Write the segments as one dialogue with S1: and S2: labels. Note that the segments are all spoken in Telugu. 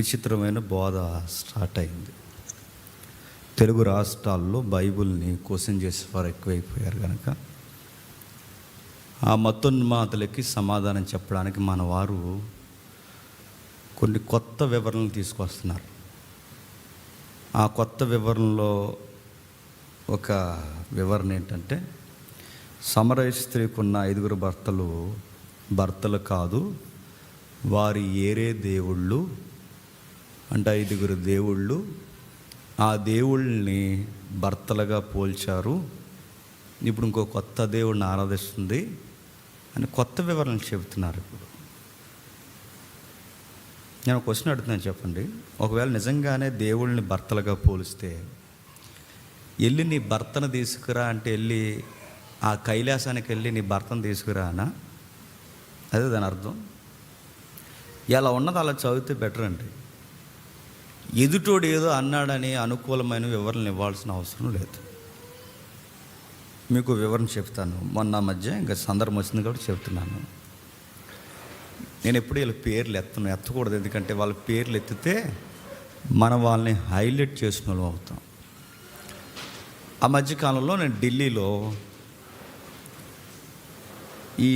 S1: విచిత్రమైన బోధ స్టార్ట్ అయింది. తెలుగు రాష్ట్రాల్లో బైబిల్ని క్వశ్చన్ చేసేవారు ఎక్కువైపోయారు కనుక ఆ మతోన్మాదులకి సమాధానం చెప్పడానికి మన వారు కొన్ని కొత్త వివరణలు తీసుకొస్తున్నారు. ఆ కొత్త వివరణలో ఒక వివరణ ఏంటంటే, సమరయ స్త్రీకి ఉన్న 5 భర్తలు కాదు, వారి ఏరే దేవుళ్ళు అంటే 5 దేవుళ్ళు, ఆ దేవుళ్ళని భర్తలుగా పోల్చారు, ఇప్పుడు ఇంకో కొత్త దేవుడిని ఆరాధిస్తుంది అని కొత్త వివరణలు చెబుతున్నారు. ఇప్పుడు నేను ఒక క్వశ్చన్ అడుగుతున్నాను, చెప్పండి. ఒకవేళ నిజంగానే దేవుళ్ళని భర్తలుగా పోలిస్తే వెళ్ళి నీ భర్తను తీసుకురా అంటే వెళ్ళి ఆ కైలాసానికి వెళ్ళి నీ భర్తను తీసుకురానా? అదే దాని అర్థం. ఎలా ఉన్నది అలా చదివితే బెటర్ అండి. ఎదుటోడు ఏదో అన్నాడని అనుకూలమైన వివరణలు ఇవ్వాల్సిన అవసరం లేదు. మీకు వివరణ చెప్తాను. మొన్న మధ్య ఇంకా సందర్భం వచ్చింది కాబట్టి చెప్తున్నాను. నేను ఎప్పుడు వీళ్ళ పేర్లు ఎత్తకూడదు, ఎందుకంటే వాళ్ళ పేర్లు ఎత్తితే మనం వాళ్ళని హైలైట్ చేసిన వాళ్ళం అవుతాం. ఆ మధ్యకాలంలో నేను ఢిల్లీలో ఈ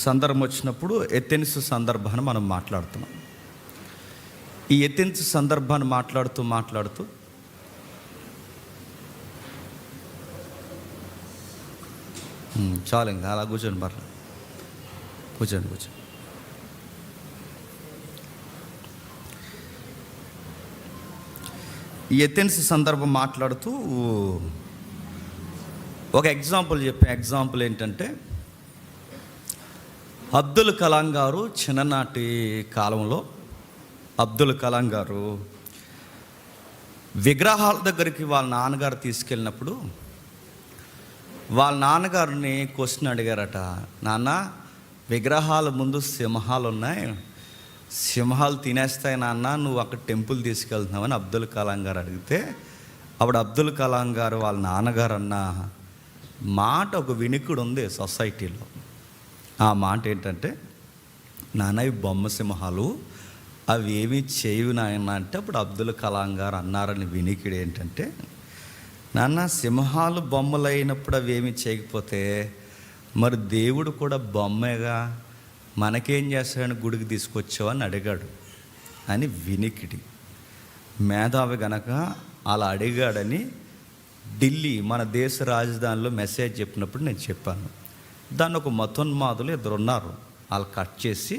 S1: సందర్భం వచ్చినప్పుడు ఎథెన్స్ సందర్భాన్ని మనం మాట్లాడుతున్నాం. ఈ ఎథెన్స్ సందర్భాన్ని మాట్లాడుతూ చాలు ఇంకా అలా కూర్చోండి, పర్లేదు, కూర్చోండి. ఈ ఎథెన్స్ సందర్భం మాట్లాడుతూ ఒక ఎగ్జాంపుల్ ఏంటంటే, అబ్దుల్ కలాం గారు చిన్ననాటి కాలంలో విగ్రహాల దగ్గరికి వాళ్ళ నాన్నగారు తీసుకెళ్ళినప్పుడు వాళ్ళ నాన్నగారిని క్వశ్చన్ అడిగారట, నాన్న విగ్రహాల ముందు సింహాలు ఉన్నాయి, సింహాలు తినేస్తాయి నాన్న, నువ్వు అక్కడ టెంపుల్ తీసుకెళ్తున్నావని అబ్దుల్ కలాం గారు అడిగితే, అప్పుడు అబ్దుల్ కలాం గారు వాళ్ళ నాన్నగారు అన్న మాట ఒక వినికుడు ఉంది సొసైటీలో. ఆ మాట ఏంటంటే, నాన్న ఇవి బొమ్మ సింహాలు, అవి ఏమీ చేయవు నాయన అంటే, అప్పుడు అబ్దుల్ కలాం గారు అన్నారని వినికిడు ఏంటంటే, నాన్న సింహాలు బొమ్మలు అయినప్పుడు అవి ఏమీ చేయకపోతే మరి దేవుడు కూడా బొమ్మేగా, మనకేం చేస్తాడని గుడికి తీసుకొచ్చావని అడిగాడు అని వినికిడి. మేధావి గనక అలా అడిగాడని ఢిల్లీ మన దేశ రాజధానిలో మెసేజ్ చెప్పినప్పుడు నేను చెప్పాను. దాన్ని ఒక మతోన్మాదులు 2 ఉన్నారు, వాళ్ళు కట్ చేసి,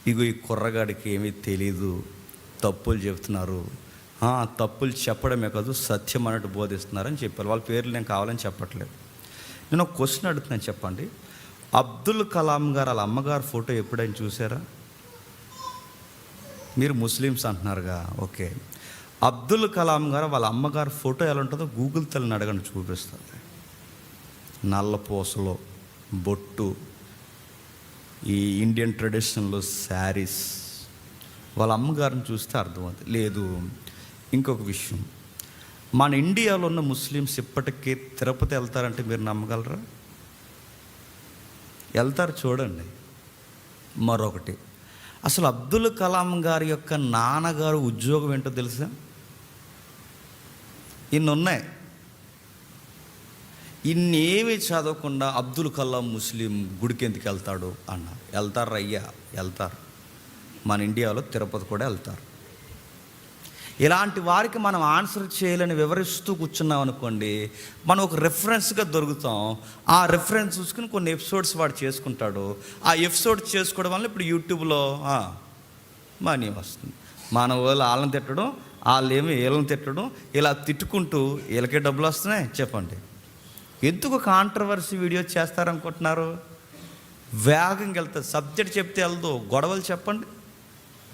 S1: ఇగో ఈ కుర్రగాడికి ఏమీ తెలీదు, తప్పులు చెబుతున్నారు, తప్పులు చెప్పడమే కాదు సత్యం అన్నట్టు బోధిస్తున్నారని చెప్పారు. వాళ్ళ పేర్లు నేను కావాలని చెప్పట్లేదు. నేను ఒక క్వశ్చన్ అడుగుతున్నాను, చెప్పండి. అబ్దుల్ కలాం గారు వాళ్ళ అమ్మగారు ఫోటో ఎప్పుడైనా చూసారా? మీరు ముస్లిమ్స్ అంటున్నారుగా, ఓకే. అబ్దుల్ కలాం గారు వాళ్ళ అమ్మగారు ఫోటో ఎలా ఉంటుందో గూగుల్ తల్లిని అడగండి, చూపిస్తుంది. నల్ల పూసలో బొట్టు, ఈ ఇండియన్ ట్రెడిషన్లో శారీస్. వాళ్ళ అమ్మగారిని చూస్తే అర్థమవుతుంది. లేదు, ఇంకొక విషయం, మన ఇండియాలో ఉన్న ముస్లిమ్స్ ఇప్పటికీ తిరుపతి వెళ్తారంటే మీరు నమ్మగలరా? వెళ్తారు, చూడండి. మరొకటి, అసలు అబ్దుల్ కలాం గారి యొక్క నాన్నగారు ఉద్యోగం ఏంటో తెలుసా? ఇన్ని ఉన్నాయి. ఇన్నేమి చదవకుండా అబ్దుల్ కలాం ముస్లిం గుడికి ఎందుకు వెళ్తాడు అన్నారు. వెళ్తారు అయ్యా, వెళ్తారు. మన ఇండియాలో తిరుపతి కూడా వెళ్తారు. ఇలాంటి వారికి మనం ఆన్సర్ చేయాలని వివరిస్తూ కూర్చున్నాం అనుకోండి, మనం ఒక రెఫరెన్స్గా దొరుకుతాం. ఆ రెఫరెన్స్ చూసుకుని కొన్ని ఎపిసోడ్స్ వాడు చేసుకుంటాడు. ఆ ఎపిసోడ్ చేసుకోవడం వల్ల ఇప్పుడు యూట్యూబ్లో మనీ వస్తుంది. మన వాళ్ళు వాళ్ళని తిట్టడం, వాళ్ళు ఏమి వీళ్ళని తిట్టడం, ఇలా తిట్టుకుంటూ వీళ్ళకే డబ్బులు వస్తున్నాయి. చెప్పండి, ఎందుకు కాంట్రవర్సీ వీడియో చేస్తారనుకుంటున్నారు? వేగంగా వెళ్తుంది. సబ్జెక్ట్ చెప్తే వెళ్దు, గొడవలు చెప్పండి,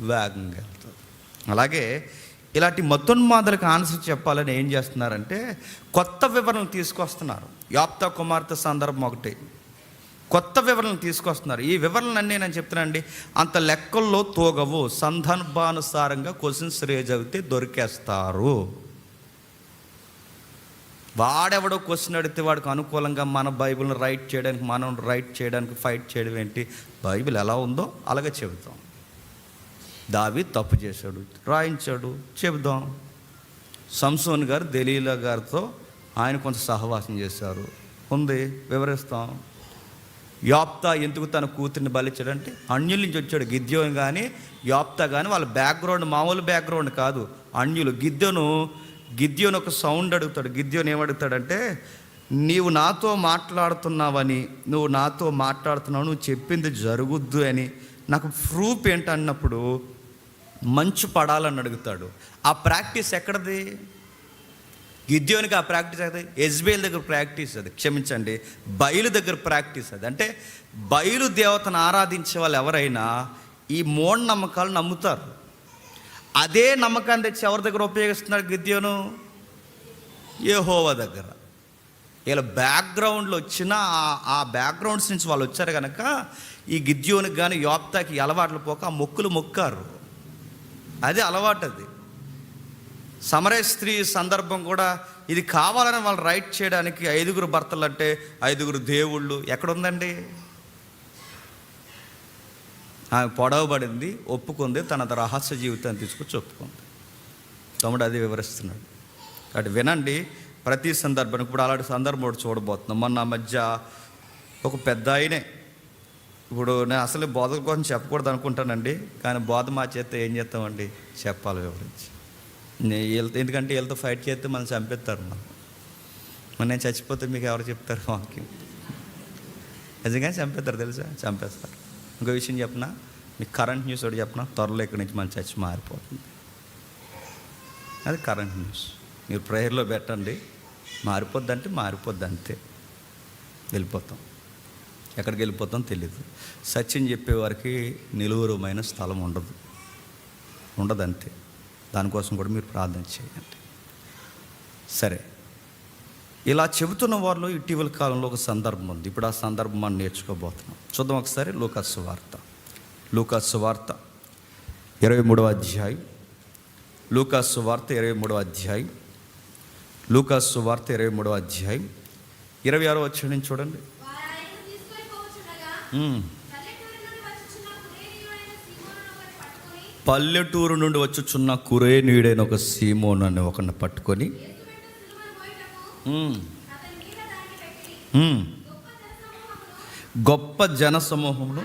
S1: వేగంగా వెళ్తుంది. అలాగే ఇలాంటి మతోన్మాదులకు ఆన్సర్ చెప్పాలని ఏం చేస్తున్నారంటే కొత్త వివరణలు తీసుకొస్తున్నారు. యాప్తా కుమార్తె సందర్భం ఒకటి, కొత్త వివరణలు తీసుకొస్తున్నారు. ఈ వివరణలన్నీ నేను చెప్తున్నానండి, అంత లెక్కల్లో తోగవు. సందర్భానుసారంగా క్వశ్చన్స్ రేజ్ అయితే దొరికేస్తారు. వాడెవడో క్వశ్చన్ అడిగితే వాడికి అనుకూలంగా మన బైబిల్ని రైట్ చేయడానికి ఫైట్ చేయడం ఏంటి? బైబిల్ ఎలా ఉందో అలాగే చెబుతాం. దావీదు తప్పు చేశాడు, రాయించాడు, చెబుదాం. సంసోన్ గారు దెలీలా గారితో ఆయన కొంత సహవాసం చేశారు, ఉంది, వివరిస్తాం. యోప్తా ఎందుకు తన కూతుర్ని బలిచ్చాడంటే అన్యుల నుంచి వచ్చాడు. గిద్యోను కానీ యోప్తా కానీ వాళ్ళ బ్యాక్గ్రౌండ్ మామూలు బ్యాక్గ్రౌండ్ కాదు, అన్యులు. గిద్యోను ఒక సౌండ్ అడుగుతాడు. గిద్యోను ఏమడుగుతాడంటే, నీవు నాతో మాట్లాడుతున్నావని, నువ్వు నాతో మాట్లాడుతున్నావు, నువ్వు చెప్పింది జరుగుద్దు అని నాకు ప్రూఫ్ ఏంటన్నప్పుడు మంచు పడాలని అడుగుతాడు. ఆ ప్రాక్టీస్ ఎక్కడది? గిద్యోనికి ఆ ప్రాక్టీస్ అది యెజ్బేల్ దగ్గర ప్రాక్టీస్, అది క్షమించండి, బయలు దగ్గర ప్రాక్టీస్ అది. అంటే బయలు దేవతను ఆరాధించే వాళ్ళు ఎవరైనా ఈ మూఢనమ్మకాలు నమ్ముతారు. అదే నమ్మకాన్ని తెచ్చి ఎవరి దగ్గర ఉపయోగిస్తున్నాడు గిద్యోను? యెహోవా దగ్గర. వీళ్ళ బ్యాక్గ్రౌండ్లో వచ్చిన ఆ బ్యాక్గ్రౌండ్స్ నుంచి వాళ్ళు వచ్చారు కనుక ఈ గిద్యోనికి కానీ యోప్తాకి అలవాట్లు పోక ఆ మొక్కులు మొక్కారు. అది అలవాటు. అది సమరయ స్త్రీ సందర్భం కూడా ఇది కావాలని వాళ్ళు రైట్ చేయడానికి 5 భర్తలు అంటే 5 దేవుళ్ళు ఎక్కడుందండి? ఆమె పొడవబడింది, ఒప్పుకుంది, తన రహస్య జీవితాన్ని తీసుకొచ్చి ఒప్పుకుంది. తమ్ముడు అది వివరిస్తున్నాడు. కాబట్టి వినండి, ప్రతి సందర్భానికి. ఇప్పుడు అలాంటి సందర్భం ఒకటి చూడబోతున్నాం. మొన్న మధ్య ఒక పెద్ద ఆయనే, ఇప్పుడు నేను అసలు బోధల కోసం చెప్పకూడదు అనుకుంటానండి, కానీ బోధ మా చేస్తే ఏం చేస్తామండి, చెప్పాలి వివరించి. ఎందుకంటే వీళ్ళతో ఫైట్ చేస్తే మనం చంపేస్తారు. మరి నేను చచ్చిపోతే మీకు ఎవరు చెప్తారు వాక్యం? నిజంగా చంపేస్తారు, తెలుసా? చంపేస్తారు. ఇంకో విషయం చెప్పిన, మీకు కరెంట్ న్యూస్ ఒకటి చెప్పిన, త్వరలో ఇక్కడి నుంచి మన చర్చ మారిపోతుంది. అది కరెంట్ న్యూస్. మీరు ప్రేయర్లో పెట్టండి, మారిపోద్దంటే మారిపోద్ది, అంతే. వెళ్ళిపోతాం. ఎక్కడికి వెళ్ళిపోతాం తెలీదు. సత్యం చెప్పేవారికి నిలువరమైన స్థలం ఉండదు, అంతే. దానికోసం కూడా మీరు ప్రార్థన చేయండి. సరే, ఇలా చెబుతున్న వాళ్ళు ఇటీవల కాలంలో ఒక సందర్భం ఉంది. ఇప్పుడు ఆ సందర్భం మనం నేర్చుకోబోతున్నాం. చూద్దాం ఒకసారి. లూకాసు వార్త 23వ అధ్యాయం. లూకాసు వార్త 23వ అధ్యాయం. లూకాసు వార్త 23వ అధ్యాయం 26వ వచనం చూడండి. పల్లెటూరు నుండి వచ్చుచున్న కురేనీయుడైన ఒక సీమోను అని ఒకరిని పట్టుకొని గొప్ప జన సమూహంలో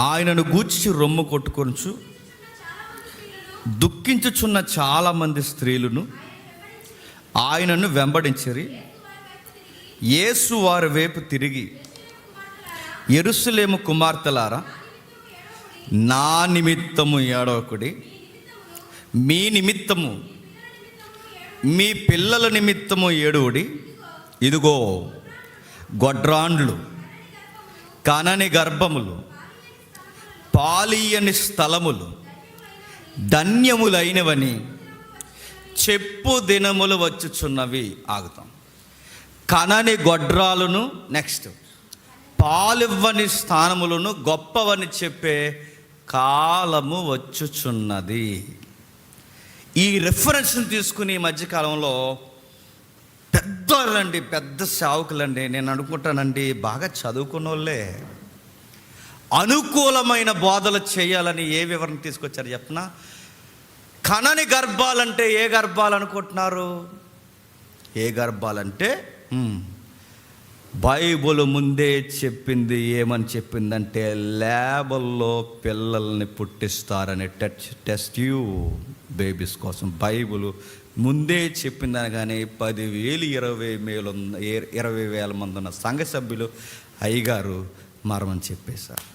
S1: ఆయనను గూర్చి రొమ్ము కొట్టుకొనుచు దుఃఖించుచున్న చాలామంది స్త్రీలను ఆయనను వెంబడించిరి. యేసు వారి వైపు తిరిగి, యెరూషలేము కుమార్తెలారా, నా నిమిత్తము ఏడవకుడి, మీ నిమిత్తము, మీ పిల్లల నిమిత్తము ఏడువుడి. ఇదిగో గొడ్రాండ్లు, కనని గర్భములు, పాలీయని స్థలములు ధన్యములైనవని చెప్పు దినములు వచ్చుచున్నవి. ఆగుతాం. కనని గొడ్రాలను, నెక్స్ట్ పాలివ్వని స్థానములను గొప్పవని చెప్పే కాలము వచ్చుచున్నది. ఈ రెఫరెన్స్ని తీసుకుని ఈ మధ్యకాలంలో పెద్ద సేవకులండి, నేను అనుకుంటానండి, బాగా చదువుకున్న వాళ్ళే అనుకూలమైన బోధలు చేయాలని ఏ వివరణ తీసుకొచ్చారు చెప్పనా? కనని గర్భాలంటే ఏ గర్భాలు అనుకుంటున్నారు? ఏ గర్భాలంటే బైబుల్ ముందే చెప్పింది. ఏమని చెప్పిందంటే, ల్యాబుల్లో పిల్లల్ని పుట్టిస్తారని, టెస్ట్ ట్యూబ్ బేబీస్ కోసం బైబుల్ ముందే చెప్పిందని. కానీ 10,000 20,000 మంది ఉన్న సంఘ సభ్యులు అయ్యగారు మరమని చెప్పేశారు.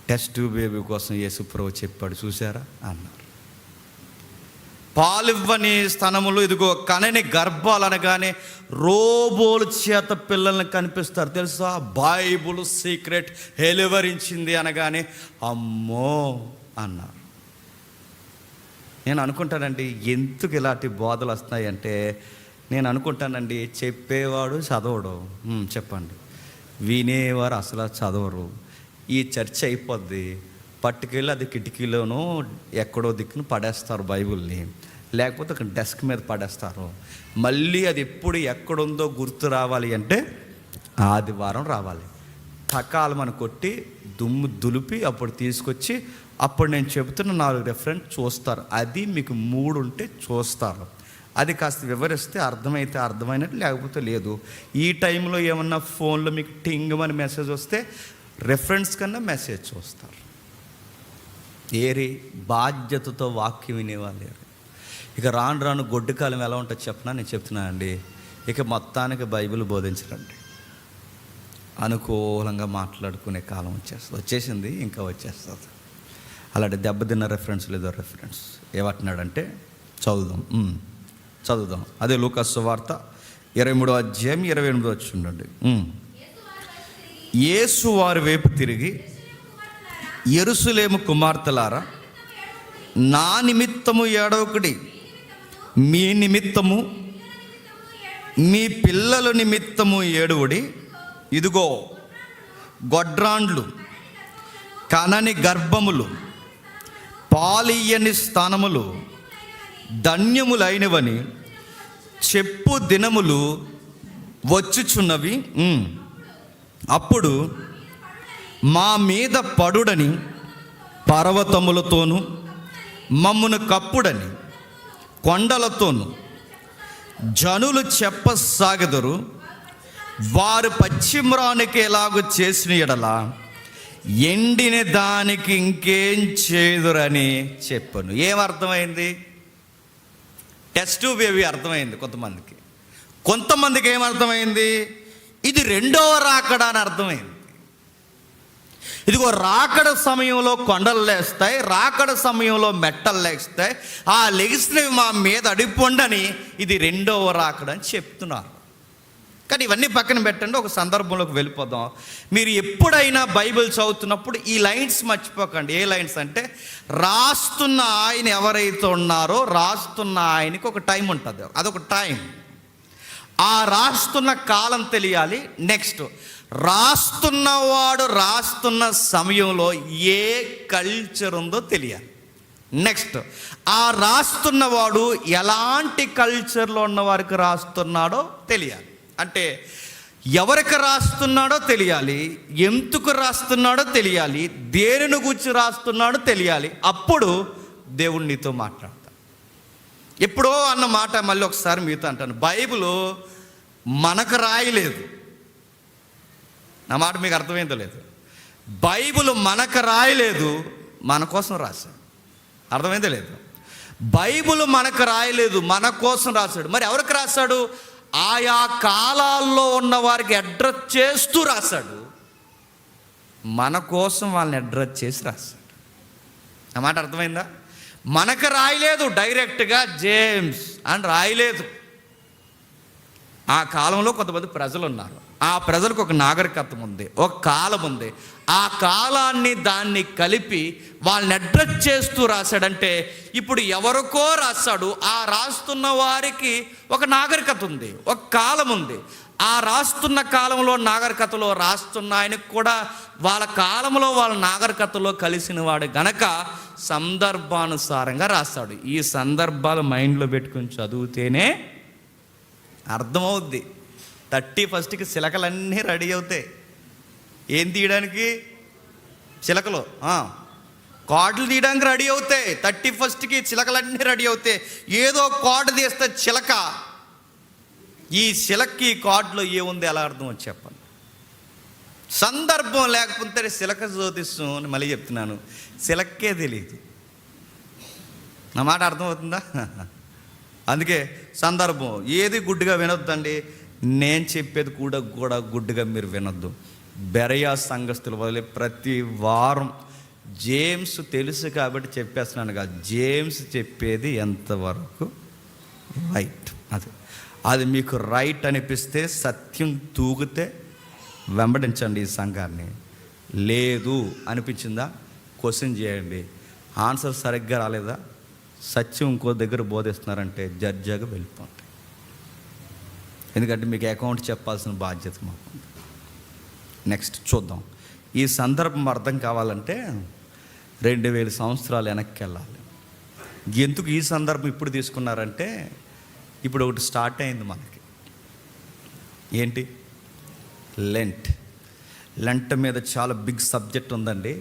S1: టెస్ట్ ట్యూబ్ బేబీ కోసం యేసుప్రభు చెప్పాడు, చూసారా అన్నారు. పాలివ్వని స్థనములు, ఇదిగో కనని గర్భాలు అనగానే రోబోలు చేత పిల్లల్ని కనిపిస్తారు, తెలుసా? బైబుల్ సీక్రెట్ వెలువరించింది అనగానే అమ్మో అన్నారు. నేను అనుకుంటానండి, ఎందుకు ఇలాంటి బోధలు వస్తాయంటే, నేను అనుకుంటానండి, చెప్పేవాడు చదవడు, చెప్పండి, వినేవారు అసలు చదవరు. ఈ చర్చ అయిపోద్ది, పట్టుకెళ్ళి అది కిటికీలోనూ ఎక్కడో దిక్కును పడేస్తారు బైబుల్ని, లేకపోతే ఒక డెస్క్ మీద పడేస్తారు. మళ్ళీ అది ఎప్పుడు ఎక్కడుందో గుర్తు రావాలి అంటే ఆదివారం రావాలి. టకాలమని కొట్టి దుమ్ము దులిపి అప్పుడు తీసుకొచ్చి అప్పుడు నేను చెబుతున్న 4 రెఫరెన్స్ చూస్తారు. అది మీకు 3 ఉంటే చూస్తారు. అది కాస్త వివరిస్తే అర్థమైతే అర్థమైనట్టు, లేకపోతే లేదు. ఈ టైంలో ఏమన్నా ఫోన్లో మీకు టింగ్ అని మెసేజ్ వస్తే రెఫరెన్స్ కన్నా మెసేజ్ చూస్తారు. ఏరి బాధ్యతతో వాక్యం వినేవాళ్ళు. ఇక రాను రాను గొడ్డు కాలం ఎలా ఉంటుందో చెప్పనా, నేను చెప్తున్నానండి. ఇక మొత్తానికి బైబిల్ బోధించరండి, అనుకూలంగా మాట్లాడుకునే కాలం వచ్చేసింది, ఇంకా వచ్చేస్తుంది. అలాంటి దెబ్బతిన్న రెఫరెన్స్ లేదో రెఫరెన్స్ ఏమంటున్నాడంటే చదువుదాం. అదే లూకాసు సువార్త 23వ అధ్యాయం 28వ వచనం ఉండండి. యేసు వారి వైపు తిరిగి, యెరూషలేము కుమార్తెలారా, నా నిమిత్తము ఏడవకుడి, మీ నిమిత్తము మీ పిల్లల నిమిత్తము ఏడువుడి. ఇదిగో గొడ్రాండ్లు, కనని గర్భములు, పాలియని స్థానములు ధన్యములైనవని చెప్పు దినములు వచ్చుచున్నవి. అప్పుడు మా మీద పడుడని పర్వతములతోనూ, మమ్మును కప్పుడని కొండలతోనూ జనులు చెప్పసాగెదరు. వారు పశ్చిమ్రానికి ఎలాగూ చేసిన ఎడల ఎండిన దానికి ఇంకేం చేదురని చెప్పను. ఏమర్థమైంది? టెస్ట్ బేబీ అర్థమైంది కొంతమందికి ఏమర్థమైంది? ఇది రెండవ రాకడ అని అర్థమైంది. ఇదిగో రాకడ సమయంలో కొండలు లేస్తాయి, రాకడ సమయంలో మెట్టలు లేస్తాయి, ఆ లెగిసినవి మా మీద అడిపొండని ఇది రెండవ రాకడ అని చెప్తున్నారు. కానీ ఇవన్నీ పక్కన పెట్టండి, ఒక సందర్భంలోకి వెళ్ళిపోదాం. మీరు ఎప్పుడైనా బైబిల్ చదువుతున్నప్పుడు ఈ లైన్స్ మర్చిపోకండి. ఏ లైన్స్ అంటే, రాస్తున్న ఆయన ఎవరైతే ఉన్నారో రాస్తున్న ఆయనకి ఒక టైం ఉంటుంది, అదొక టైం. ఆ రాస్తున్న కాలం తెలియాలి. నెక్స్ట్, రాస్తున్నవాడు రాస్తున్న సమయంలో ఏ కల్చర్ ఉందో తెలియాలి. నెక్స్ట్, ఆ రాస్తున్నవాడు ఎలాంటి కల్చర్లో ఉన్న వారికి రాస్తున్నాడో తెలియాలి. అంటే ఎవరికి రాస్తున్నాడో తెలియాలి, ఎందుకు రాస్తున్నాడో తెలియాలి, దేనిని గురించి రాస్తున్నాడో తెలియాలి. అప్పుడు దేవుడు నీతో మాట్లాడతాడు. ఎప్పుడో అన్న మాట మళ్ళీ ఒకసారి మీతో అంటాను. బైబిల్ మనకు రాయలేదు. నా మాట మీకు అర్థమైందో లేదు. బైబిల్ మనకు రాయలేదు, మన కోసం రాశాడు. అర్థమైందో లేదు? బైబిల్ మనకు రాయలేదు, మన కోసం రాశాడు. మరి ఎవరికి రాశాడు? ఆయా కాలాల్లో ఉన్న వారికి అడ్రస్ చేస్తూ రాశాడు. మన కోసం వాళ్ళని అడ్రస్ చేసి రాశాడు. ఆ మాట అర్థమైందా? మనకు రాయలేదు, డైరెక్ట్గా జేమ్స్ అని రాయలేదు. ఆ కాలంలో కొంతమంది ప్రజలు ఉన్నారు, ఆ ప్రజలకు ఒక నాగరికత్వం ఉంది, ఒక కాలం ఉంది. ఆ కాలాన్ని దాన్ని కలిపి వాళ్ళని అడ్రస్ చేస్తూ రాశాడంటే ఇప్పుడు ఎవరికో రాశాడు. ఆ రాస్తున్న వారికి ఒక నాగరికత ఉంది, ఒక కాలం ఉంది. ఆ రాస్తున్న కాలంలో నాగరికతలో రాస్తున్న ఆయనకు కూడా వాళ్ళ కాలంలో వాళ్ళ నాగరికతలో కలిసిన వాడు గనక సందర్భానుసారంగా రాస్తాడు. ఈ సందర్భాలు మైండ్లో పెట్టుకుని చదివితేనే అర్థమవుద్ది. 31కి చిలకలన్నీ రెడీ అవుతాయి. ఏం తీయడానికి? చిలకలు కార్డులు తీయడానికి రెడీ అవుతాయి. 31కి చిలకలన్నీ రెడీ అవుతాయి. ఏదో కార్డు తీస్తే చిలక, ఈ చిలక్కి కార్డులో ఏముంది ఎలా అర్థం వచ్చి చెప్పండి. సందర్భం లేకపోతే చిలక జ్యోతిష్యం అని మళ్ళీ చెప్తున్నాను, చిలక్కే తెలియదు. నా మాట అర్థమవుతుందా? అందుకే సందర్భం ఏది గుడ్డిగా వినొద్దండి. నేను చెప్పేది కూడా గుడ్డిగా మీరు వినొద్దు. బెరయా సంఘస్థులు వదిలే ప్రతి వారం జేమ్స్ తెలుసు కాబట్టి చెప్పేస్తున్నాను కదా, జేమ్స్ చెప్పేది ఎంతవరకు రైట్, అది మీకు రైట్ అనిపిస్తే, సత్యం తూగితే వెంబడించండి ఈ సంఘాన్ని. లేదు అనిపించిందా క్వశ్చన్ చేయండి. ఆన్సర్ సరిగ్గా రాలేదా, సత్యం ఇంకో దగ్గర బోధిస్తున్నారంటే జడ్జాగా వెళ్ళిపోండి. ఎందుకంటే మీకు అకౌంట్ చెప్పాల్సిన బాధ్యత మాకు. నెక్స్ట్ చూద్దాం. ఈ సందర్భం అర్థం కావాలంటే 2000 సంవత్సరాలు వెనక్కి వెళ్ళాలి. ఎందుకు ఈ సందర్భం ఇప్పుడు తీసుకున్నారంటే, ఇప్పుడు ఒకటి స్టార్ట్ అయింది మనకి. ఏంటి? లెంట్. లెంట్ మీద చాలా బిగ్ సబ్జెక్ట్ ఉందండి.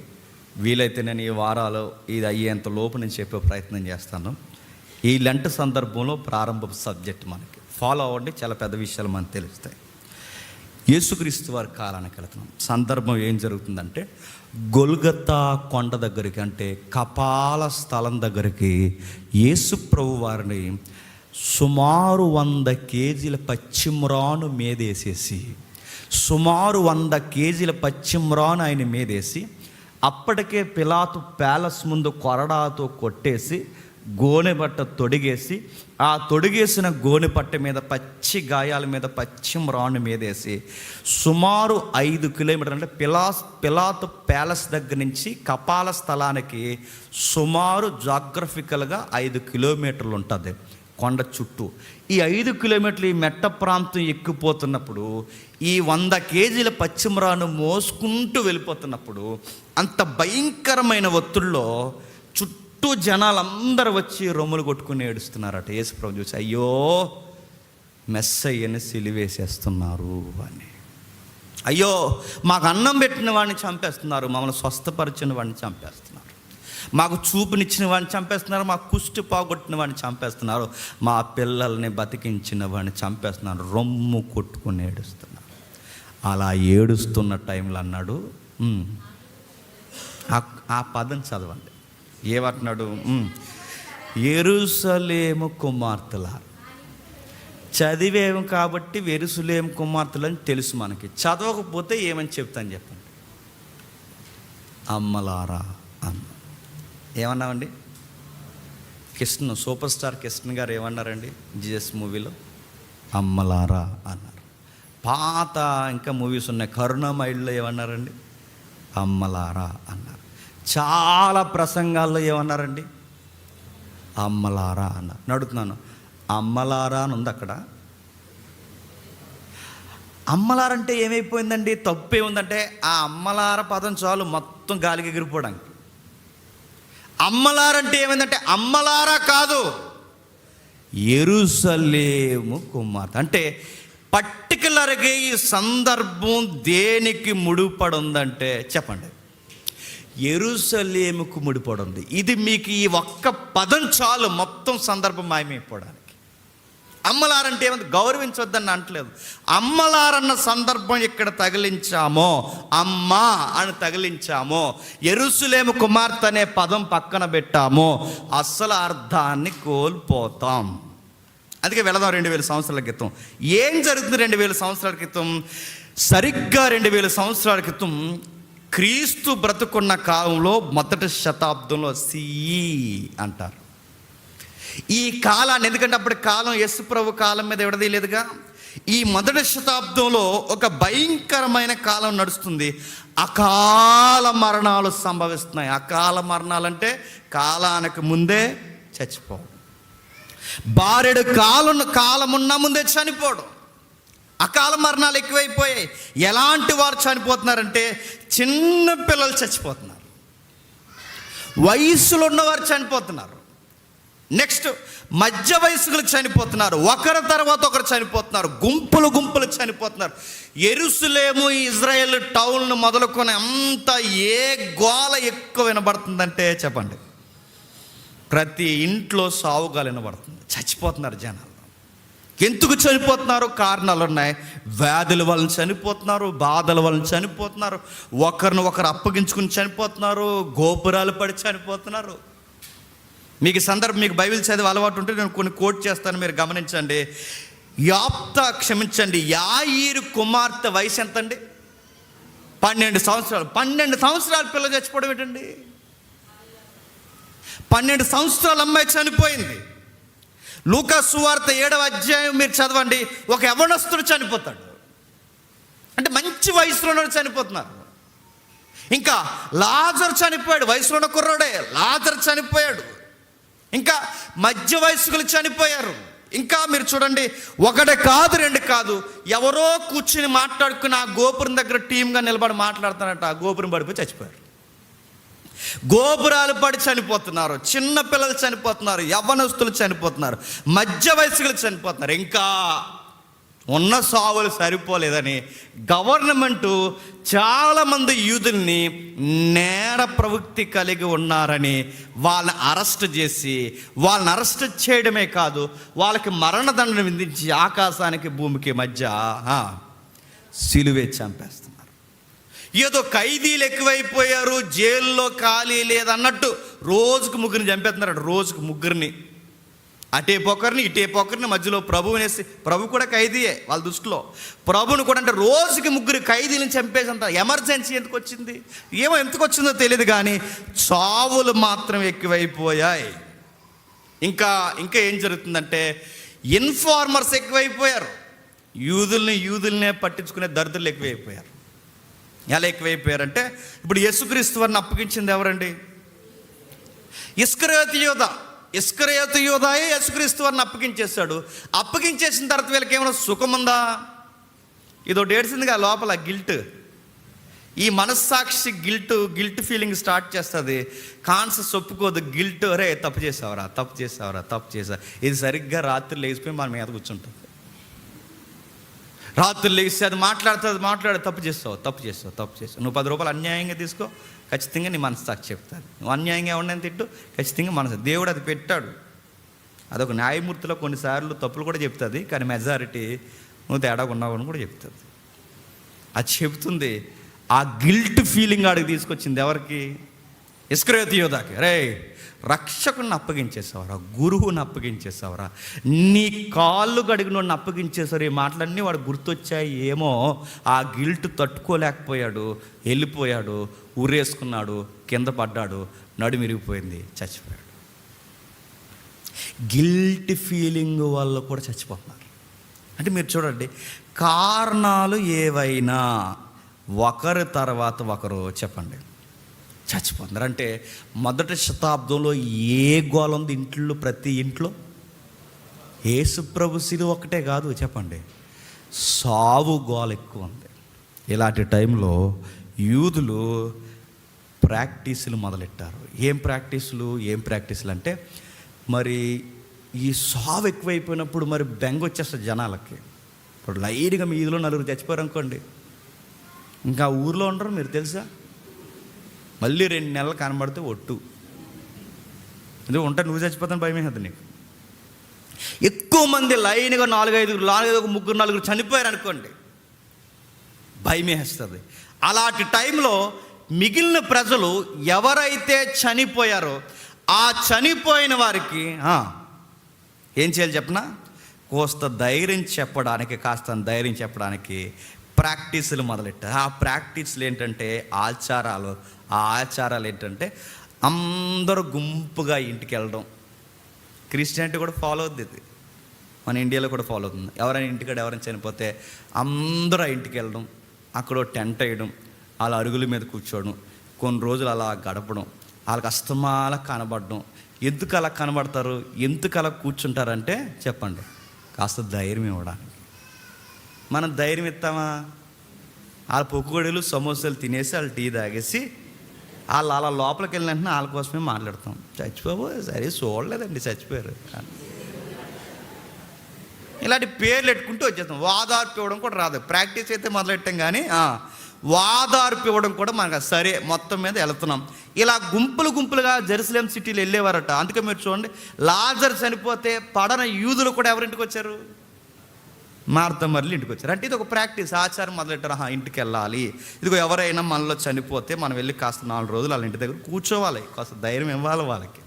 S1: వీలైతే నేను ఈ వారాలు ఇది అయ్యేంత లోపు నేను చెప్పే ప్రయత్నం చేస్తాను. ఈ లెంట్ సందర్భంలో ప్రారంభ సబ్జెక్ట్ మనకి ఫాలో అవ్వండి, చాలా పెద్ద విషయాలు మనకు తెలుస్తాయి. యేసుక్రీస్తు వారి కాలానికి వెళుతున్నాం. సందర్భం ఏం జరుగుతుందంటే, గొల్గొతా కొండ దగ్గరికి, అంటే కపాల స్థలం దగ్గరికి యేసు ప్రభు వారిని సుమారు 100 కేజీల పచ్చిమ్రాను మీదేసేసి, సుమారు 100 కేజీల పచ్చిమ్రాను ఆయన మీదేసి, అప్పటికే పిలాతు ప్యాలెస్ ముందు కొరడాతో కొట్టేసి గోనె బట్ట తొడిగేసి, ఆ తొడిగేసిన గోనె పట్ట మీద పచ్చి గాయాల మీద పచ్చిమ్రాను మీదేసి సుమారు 5 కిలోమీటర్లు, అంటే పిలాతు ప్యాలెస్ దగ్గర నుంచి కపాల స్థలానికి సుమారు జాగ్రఫికల్గా 5 కిలోమీటర్లు ఉంటుంది కొండ చుట్టూ. ఈ 5 కిలోమీటర్లు ఈ మెట్ట ప్రాంతం ఎక్కిపోతున్నప్పుడు, ఈ 100 కేజీల పచ్చిమ్రాను మోసుకుంటూ వెళ్ళిపోతున్నప్పుడు, అంత భయంకరమైన ఒత్తిడిలో చుట్టూ జనాలందరూ వచ్చి రొమ్ములు కొట్టుకుని ఏడుస్తున్నారట. యేసుప్రభు చూసి, అయ్యో మెస్సయ్యని సిలివేసేస్తున్నారు అని, అయ్యో మాకు అన్నం పెట్టిన వాడిని చంపేస్తున్నారు, మమ్మల్ని స్వస్థపరిచిన వాడిని చంపేస్తున్నారు, మాకు చూపునిచ్చిన వాడిని చంపేస్తున్నారు, మా కుష్టి పోగొట్టిన వాడిని చంపేస్తున్నారు, మా పిల్లల్ని బతికించిన వాడిని చంపేస్తున్నారు, రొమ్ము కొట్టుకుని ఏడుస్తున్నారు. అలా ఏడుస్తున్న టైంలో అన్నాడు, ఆ పదం చదవండి, ఏమంటున్నాడు? యెరూషలేము కుమార్తెలారా. చదివేము కాబట్టి యెరూషలేము కుమార్తెలు అని తెలుసు మనకి, చదవకపోతే ఏమని చెప్తాను చెప్పండి? అమ్మలారా అన్న. ఏమన్నామండి? కృష్ణ, సూపర్ స్టార్ కృష్ణ గారు ఏమన్నారండి జీసస్ మూవీలో? అమ్మలారా అన్నారు. పాత ఇంకా మూవీస్ ఉన్నాయి, కరుణామయుల్లో ఏమన్నారండి? అమ్మలారా అన్నారు. చాలా ప్రసంగాల్లో ఏమన్నారండి? అమ్మలారా అన్నారు. అడుగుతున్నాను, అమ్మలారా అని ఉంది అక్కడ? అమ్మలారంటే ఏమైపోయిందండి? తప్పే ఉందంటే ఆ అమ్మలార పదం చాలు మొత్తం గాలికి ఎగిరిపోవడానికి. అమ్మలారంటే ఏమైందంటే, అమ్మలారా కాదు, యెరూషలేము కుమార్తె. అంటే పర్టికులర్గా ఈ సందర్భం దేనికి ముడిపడి ఉందంటే చెప్పండి, యెరూషలేముకు ముడిపడి ఉంది. ఇది మీకు ఈ ఒక్క పదం చాలు మొత్తం సందర్భం మాయమైపోవడానికి. అమ్మలారంటే ఏమంటే గౌరవించొద్దని అంటలేదు. అమ్మలారన్న సందర్భం ఇక్కడ తగిలించామో, అమ్మ అని తగిలించామో, యెరూషలేము కుమార్తె అనే పదం పక్కన పెట్టామో, అస్సలు అర్థాన్ని కోల్పోతాం. అందుకే వెళదాం 2000 సంవత్సరాల క్రితం. ఏం జరుగుతుంది 2000 సంవత్సరాల క్రితం? సరిగ్గా 2000 సంవత్సరాల క్రితం క్రీస్తు బ్రతుకున్న కాలంలో మొదటి శతాబ్దంలో సిఈ అంటారు ఈ కాలాన్ని. ఎందుకంటే అప్పటి కాలం యేసు ప్రభు కాలం మీద ఎవడదీయలేదుగా. ఈ మొదటి శతాబ్దంలో ఒక భయంకరమైన కాలం నడుస్తుంది. అకాల మరణాలు సంభవిస్తున్నాయి. అకాల మరణాలు అంటే కాలానికి ముందే చచ్చిపోవడం, బారెడు కాలమున్న ముందే చనిపోవడం. అకాల మరణాలు ఎక్కువైపోయాయి. ఎలాంటి వారు చనిపోతున్నారంటే, చిన్న పిల్లలు చచ్చిపోతున్నారు, వయసులో ఉన్నవారు చనిపోతున్నారు, నెక్స్ట్ మధ్య వయస్కులు చనిపోతున్నారు, ఒకరి తర్వాత ఒకరు చనిపోతున్నారు, గుంపులు చనిపోతున్నారు. యెరూషలేము ఇజ్రాయెల్ టౌన్ మొదలుకొని అంత ఏ గోల ఎక్కువ వినబడుతుందంటే చెప్పండి, ప్రతి ఇంట్లో సావుగాలు వినబడుతుంది. చచ్చిపోతున్నారు జనాలు. ఎందుకు చనిపోతున్నారు? కారణాలు ఉన్నాయి. వ్యాధుల వలన చనిపోతున్నారు, బాధల వలన చనిపోతున్నారు, ఒకరిని ఒకరు అప్పగించుకుని చనిపోతున్నారు, గోపురాలు పడి చనిపోతున్నారు. మీకు సందర్భం, మీకు బైబిల్ చదివే అలవాటు ఉంటే నేను కొన్ని కోట్ చేస్తాను, మీరు గమనించండి. యాయీరు కుమార్తె వయసు ఎంతండి? 12 సంవత్సరాలు. 12 సంవత్సరాల పిల్ల చచ్చిపోవడం ఏంటండి? 12 సంవత్సరాల అమ్మాయి చనిపోయింది. లూకా సువార్త 7వ అధ్యాయం మీరు చదవండి. ఒక యవ్వనస్తుడు చనిపోతాడు, అంటే మంచి వయసులో చనిపోతున్నారు. ఇంకా లాజరు చనిపోయాడు, వయసులో ఉన్న కుర్రాడే లాజరు చనిపోయాడు. ఇంకా మధ్య వయస్కులు చనిపోయారు. ఇంకా మీరు చూడండి, 1 కాదు 2 కాదు, ఎవరో కూర్చుని మాట్లాడుకుని ఆ గోపురం దగ్గర టీమ్గా నిలబడి మాట్లాడుతారంట. ఆ గోపురం పడిపోయి చచ్చిపోయారు. గోపురాలు పడి చనిపోతున్నారు, చిన్న పిల్లలు చనిపోతున్నారు, యవ్వనస్తులు చనిపోతున్నారు, మధ్య వయస్కులు చనిపోతున్నారు. ఇంకా ఉన్న సావులు సరిపోలేదని గవర్నమెంటు చాలామంది యూదుల్ని నేర ప్రవృత్తి కలిగి ఉన్నారని వాళ్ళని అరెస్ట్ చేసి, వాళ్ళని అరెస్ట్ చేయడమే కాదు, వాళ్ళకి మరణదండన విధించి ఆకాశానికి భూమికి మధ్య సిలువే చంపేస్తున్నారు. ఏదో ఖైదీలు ఎక్కువైపోయారు, జైల్లో ఖాళీ లేదన్నట్టు రోజుకు ముగ్గురిని చంపేస్తున్నారు. రోజుకు ముగ్గురిని, అటే పొక్కరిని ఇటే పొక్కరిని, మధ్యలో ప్రభువునేసి, ప్రభు కూడా ఖైదీయే వాళ్ళ దృష్టిలో. ప్రభుని కూడా అంటే రోజుకి ముగ్గురు ఖైదీలను చంపేసంత ఎమర్జెన్సీ ఎందుకు వచ్చింది, ఎందుకు వచ్చిందో తెలియదు, కానీ చావులు మాత్రం ఎక్కువైపోయాయి. ఇంకా ఏం జరుగుతుందంటే ఇన్ఫార్మర్స్ ఎక్కువైపోయారు. యూదుల్నే పట్టించుకునే దరిద్రులు ఎక్కువైపోయారు. ఎలా ఎక్కువైపోయారంటే, ఇప్పుడు యేసుక్రీస్తు వారిని అప్పగించింది ఎవరండి? ఇస్కరియోతు యోధాయే యేసుక్రీస్తు వారిని అప్పగించేశాడు. అప్పగించేసిన తర్వాత వీళ్ళకి ఏమైనా సుఖం ఉందా? ఇదో ఏడ్చిందిగా లోపల గిల్ట్, ఈ మనస్సాక్షి గిల్ట్ ఫీలింగ్ స్టార్ట్ చేస్తుంది. కాన్షియస్ ఒప్పుకోదు, గిల్ట్, అరే తప్పు చేసావరా. ఇది సరిగ్గా రాత్రి లేచిపోయి మన మీద కూర్చుంటుంది. రాత్రి లేచి అది మాట్లాడు, తప్పు చేస్తావు. నువ్వు 10 రూపాయలు అన్యాయంగా తీసుకో, ఖచ్చితంగా నీ మనస్సాక్షి చెప్తాను. నువ్వు అన్యాయంగా ఉండని తిట్టు, ఖచ్చితంగా మనసు. దేవుడు అది పెట్టాడు. అదొక న్యాయమూర్తిలో కొన్నిసార్లు తప్పులు కూడా చెప్తుంది, కానీ మెజారిటీ నువ్వు తేడా ఉన్నావు అని కూడా చెప్తుంది. అది చెబుతుంది. ఆ గిల్ట్ ఫీలింగ్ ఆడికి తీసుకొచ్చింది ఎవరికి? ఇస్కరియోతు యోధాకి. రే, రక్షకుని అప్పగించేసావరా, గురువుని అప్పగించేసావరా, నీ కాళ్ళు గడిగినోడిని అప్పగించేసారు. ఈ మాటలన్నీ వాడు గుర్తొచ్చాయి. ఏమో ఆ గిల్ట్ తట్టుకోలేకపోయాడు, వెళ్ళిపోయాడు, ఊరేసుకున్నాడు, కింద పడ్డాడు, నడుమిరిగిపోయింది, చచ్చిపోయాడు. గిల్ట్ ఫీలింగ్ వల్ల కూడా చచ్చిపోతున్నారు. అంటే మీరు చూడండి, కారణాలు ఏవైనా ఒకరి తర్వాత ఒకరు చెప్పండి చచ్చిపోతున్నారు. అంటే మొదటి శతాబ్దంలో ఏ గోల ఉంది ఇంట్లో? ప్రతి ఇంట్లో యేసుప్రభు సిలువ ఒకటే కాదు, చెప్పండి, సావు గోల ఎక్కువ ఉంది. ఇలాంటి టైంలో యూదులు ప్రాక్టీసులు మొదలెట్టారు. ఏం ప్రాక్టీసులు అంటే, మరి ఈ సావు ఎక్కువైపోయినప్పుడు మరి బెంగ వచ్చేస్తుంది జనాలకి. ఇప్పుడు లైట్గా మీ ఈదులో 4 చచ్చిపోయారు అనుకోండి, ఇంకా ఊర్లో ఉండరు. మీరు తెలుసా, మళ్ళీ 2 నెలలు కనబడితే ఒట్టు ఇది ఉంటా, నువ్వు చచ్చిపోతాను భయమే కదా నీకు. ఎక్కువ మంది లైన్గా 4-5 చనిపోయారు అనుకోండి, భయమే వేస్తుంది. అలాంటి టైంలో మిగిలిన ప్రజలు ఎవరైతే చనిపోయారో ఆ చనిపోయిన వారికి ఏం చేయాలి చెప్పనా? కాస్త ధైర్యం చెప్పడానికి ప్రాక్టీసులు మొదలెట్టారు. ఆ ప్రాక్టీసులు ఏంటంటే ఆచారాలు. ఆ ఆచారాలు ఏంటంటే అందరూ గుంపుగా ఇంటికి వెళ్ళడం. క్రిస్టియానిటీ కూడా ఫాలో అవుతుంది ఇది, మన ఇండియాలో కూడా ఫాలో అవుతుంది. ఎవరైనా చనిపోతే అందరూ ఆ ఇంటికి వెళ్ళడం, అక్కడ టెంట్ వేయడం, వాళ్ళ అరుగుల మీద కూర్చోవడం, కొన్ని రోజులు అలా గడపడం, వాళ్ళకి అస్తమాల కనబడడం. ఎందుకు అలా కనబడతారు, ఎందుకు అలా కూర్చుంటారంటే చెప్పండి, కాస్త ధైర్యం ఇవ్వడానికి. మనం ధైర్యం ఇస్తామా? వాళ్ళ పొక్కుగొడులు సమోసాలు తినేసి, వాళ్ళు టీ తాగేసి, వాళ్ళు అలా లోపలికి వెళ్ళిన వెంటనే వాళ్ళ కోసమే మాట్లాడతాం. చచ్చిపోయి సరే చూడలేదండి, చచ్చిపోయారు. ఇలాంటి పేర్లు పెట్టుకుంటూ వచ్చేస్తాం. వాదార్పు ఇవ్వడం కూడా రాదు. ప్రాక్టీస్ అయితే మొదలెట్టాం, కానీ వాదార్పు ఇవ్వడం కూడా మనకు సరే మొత్తం మీద వెళుతున్నాం. ఇలా గుంపులుగా జెరూసలేం సిటీలో వెళ్ళేవారట. అందుకే మీరు చూడండి, లాజరు చనిపోతే పడన యూదులు కూడా ఎవరింటికి వచ్చారు? మార్త మరలి ఇంటికి వచ్చారు. అంటే ఇది ఒక ప్రాక్టీస్, ఆచారం మొదలెట్టారు. ఇంటికి వెళ్ళాలి. ఇదిగో ఎవరైనా మనలో చనిపోతే మనం వెళ్ళి కాస్త 4 రోజులు వాళ్ళ ఇంటి దగ్గర కూర్చోవాలి, కాస్త ధైర్యం ఇవ్వాలి వాళ్ళకి.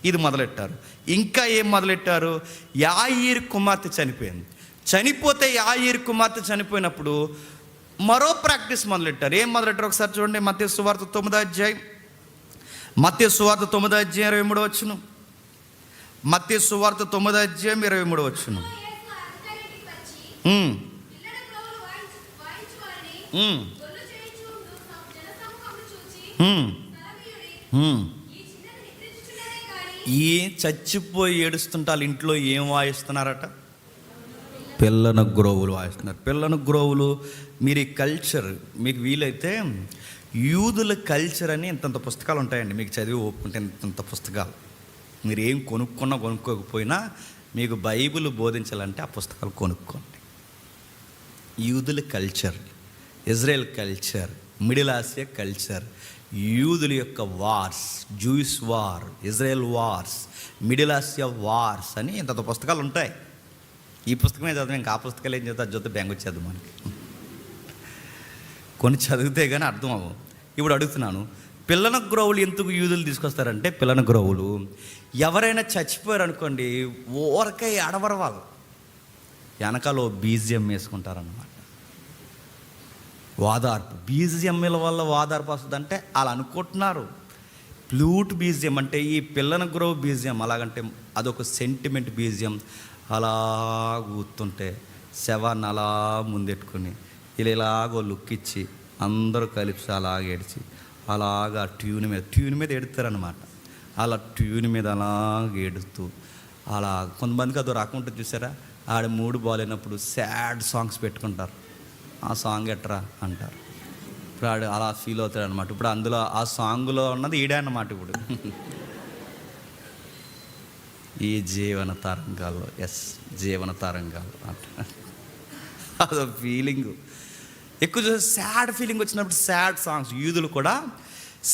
S1: ఇది మొదలెట్టారు. ఇంకా ఏం మొదలెట్టారు? యాయీరు కుమార్తె చనిపోయింది. చనిపోతే యాయీరు కుమార్తె చనిపోయినప్పుడు మరో ప్రాక్టీస్ మొదలెట్టారు. ఏం మొదలెట్టారు ఒకసారి చూడండి. మత్తయి సువార్త 9వ అధ్యాయం 23వ వచనం. మత్తయి సువార్త 9వ అధ్యాయం 23వ వచనం. ఈ చచ్చిపోయి ఏడుస్తుంటారు ఇంట్లో ఏం వాయిస్తున్నారట? పిల్లన గ్రోవులు వాయిస్తున్నారు. పిల్లన గ్రోవులు. మీరు ఈ కల్చర్ మీకు వీలైతే యూదుల కల్చర్ అని ఇంతంత పుస్తకాలు ఉంటాయండి. మీకు చదివి ఒప్పుకుంటే ఇంతంత పుస్తకాలు. మీరు ఏం కొనుక్కోకపోయినా మీకు బైబిల్ బోధించాలంటే ఆ పుస్తకాలు కొనుక్కోండి. యూదుల culture, Israel culture, middle Asia culture, యూదుల యొక్క wars, Jewish war, Israel wars, middle Asia wars అని ఇంత పుస్తకాలు ఉంటాయి. ఈ పుస్తకమే చదివాం, ఇంకా ఆ పుస్తకాలు ఏం చదివితే అది చదివితే బెంగ వచ్చేది మనకి. కొన్ని చదివితే కానీ అర్థం అవ్వవు. ఇప్పుడు అడుగుతున్నాను, పిల్లన గ్రోవులు ఎందుకు యూదులు తీసుకొస్తారంటే, పిల్లన గ్రోవులు ఎవరైనా చచ్చిపోయారు అనుకోండి, ఊరకై అడవరు వాళ్ళు, వెనకాల బీజిఎం వేసుకుంటారన్నమాట. వాదార్పు బీజిఎంల వల్ల వాదార్పు వస్తుందంటే వాళ్ళు అనుకుంటున్నారు. ఫ్లూట్ బీజిఎం అంటే ఈ పిల్లన గ్రోవ్ బీజిఎం అలాగంటే అదొక సెంటిమెంట్ బీజిఎం. అలా కూర్తుంటే శవాన్ని అలా ముందెట్టుకుని ఇలా ఇలాగో లుక్ ఇచ్చి అందరూ కలిసి అలాగ ఏడ్చి అలాగా ట్యూన్ మీద ఎడుతారనమాట. అలా ట్యూన్ మీద అలాగ ఏడుస్తూ అలా కొంతమందికి అదో రకం ఉంటుంది చూసారా, ఆడ మూడు బాగాలేనప్పుడు సాడ్ సాంగ్స్ పెట్టుకుంటారు. ఆ సాంగ్ ఎట్రా అంటారు. ఇప్పుడు ఆడు అలా ఫీల్ అవుతాడు అనమాట. ఇప్పుడు అందులో ఆ సాంగ్లో ఉన్నది ఈడే అన్నమాట. ఇప్పుడు ఈ జీవన తరంగాల్లో, జీవన తరంగాలు అంట, అదో ఫీలింగ్ ఎక్కువ చూసి సాడ్ ఫీలింగ్ వచ్చినప్పుడు సాడ్ సాంగ్స్. యూదులు కూడా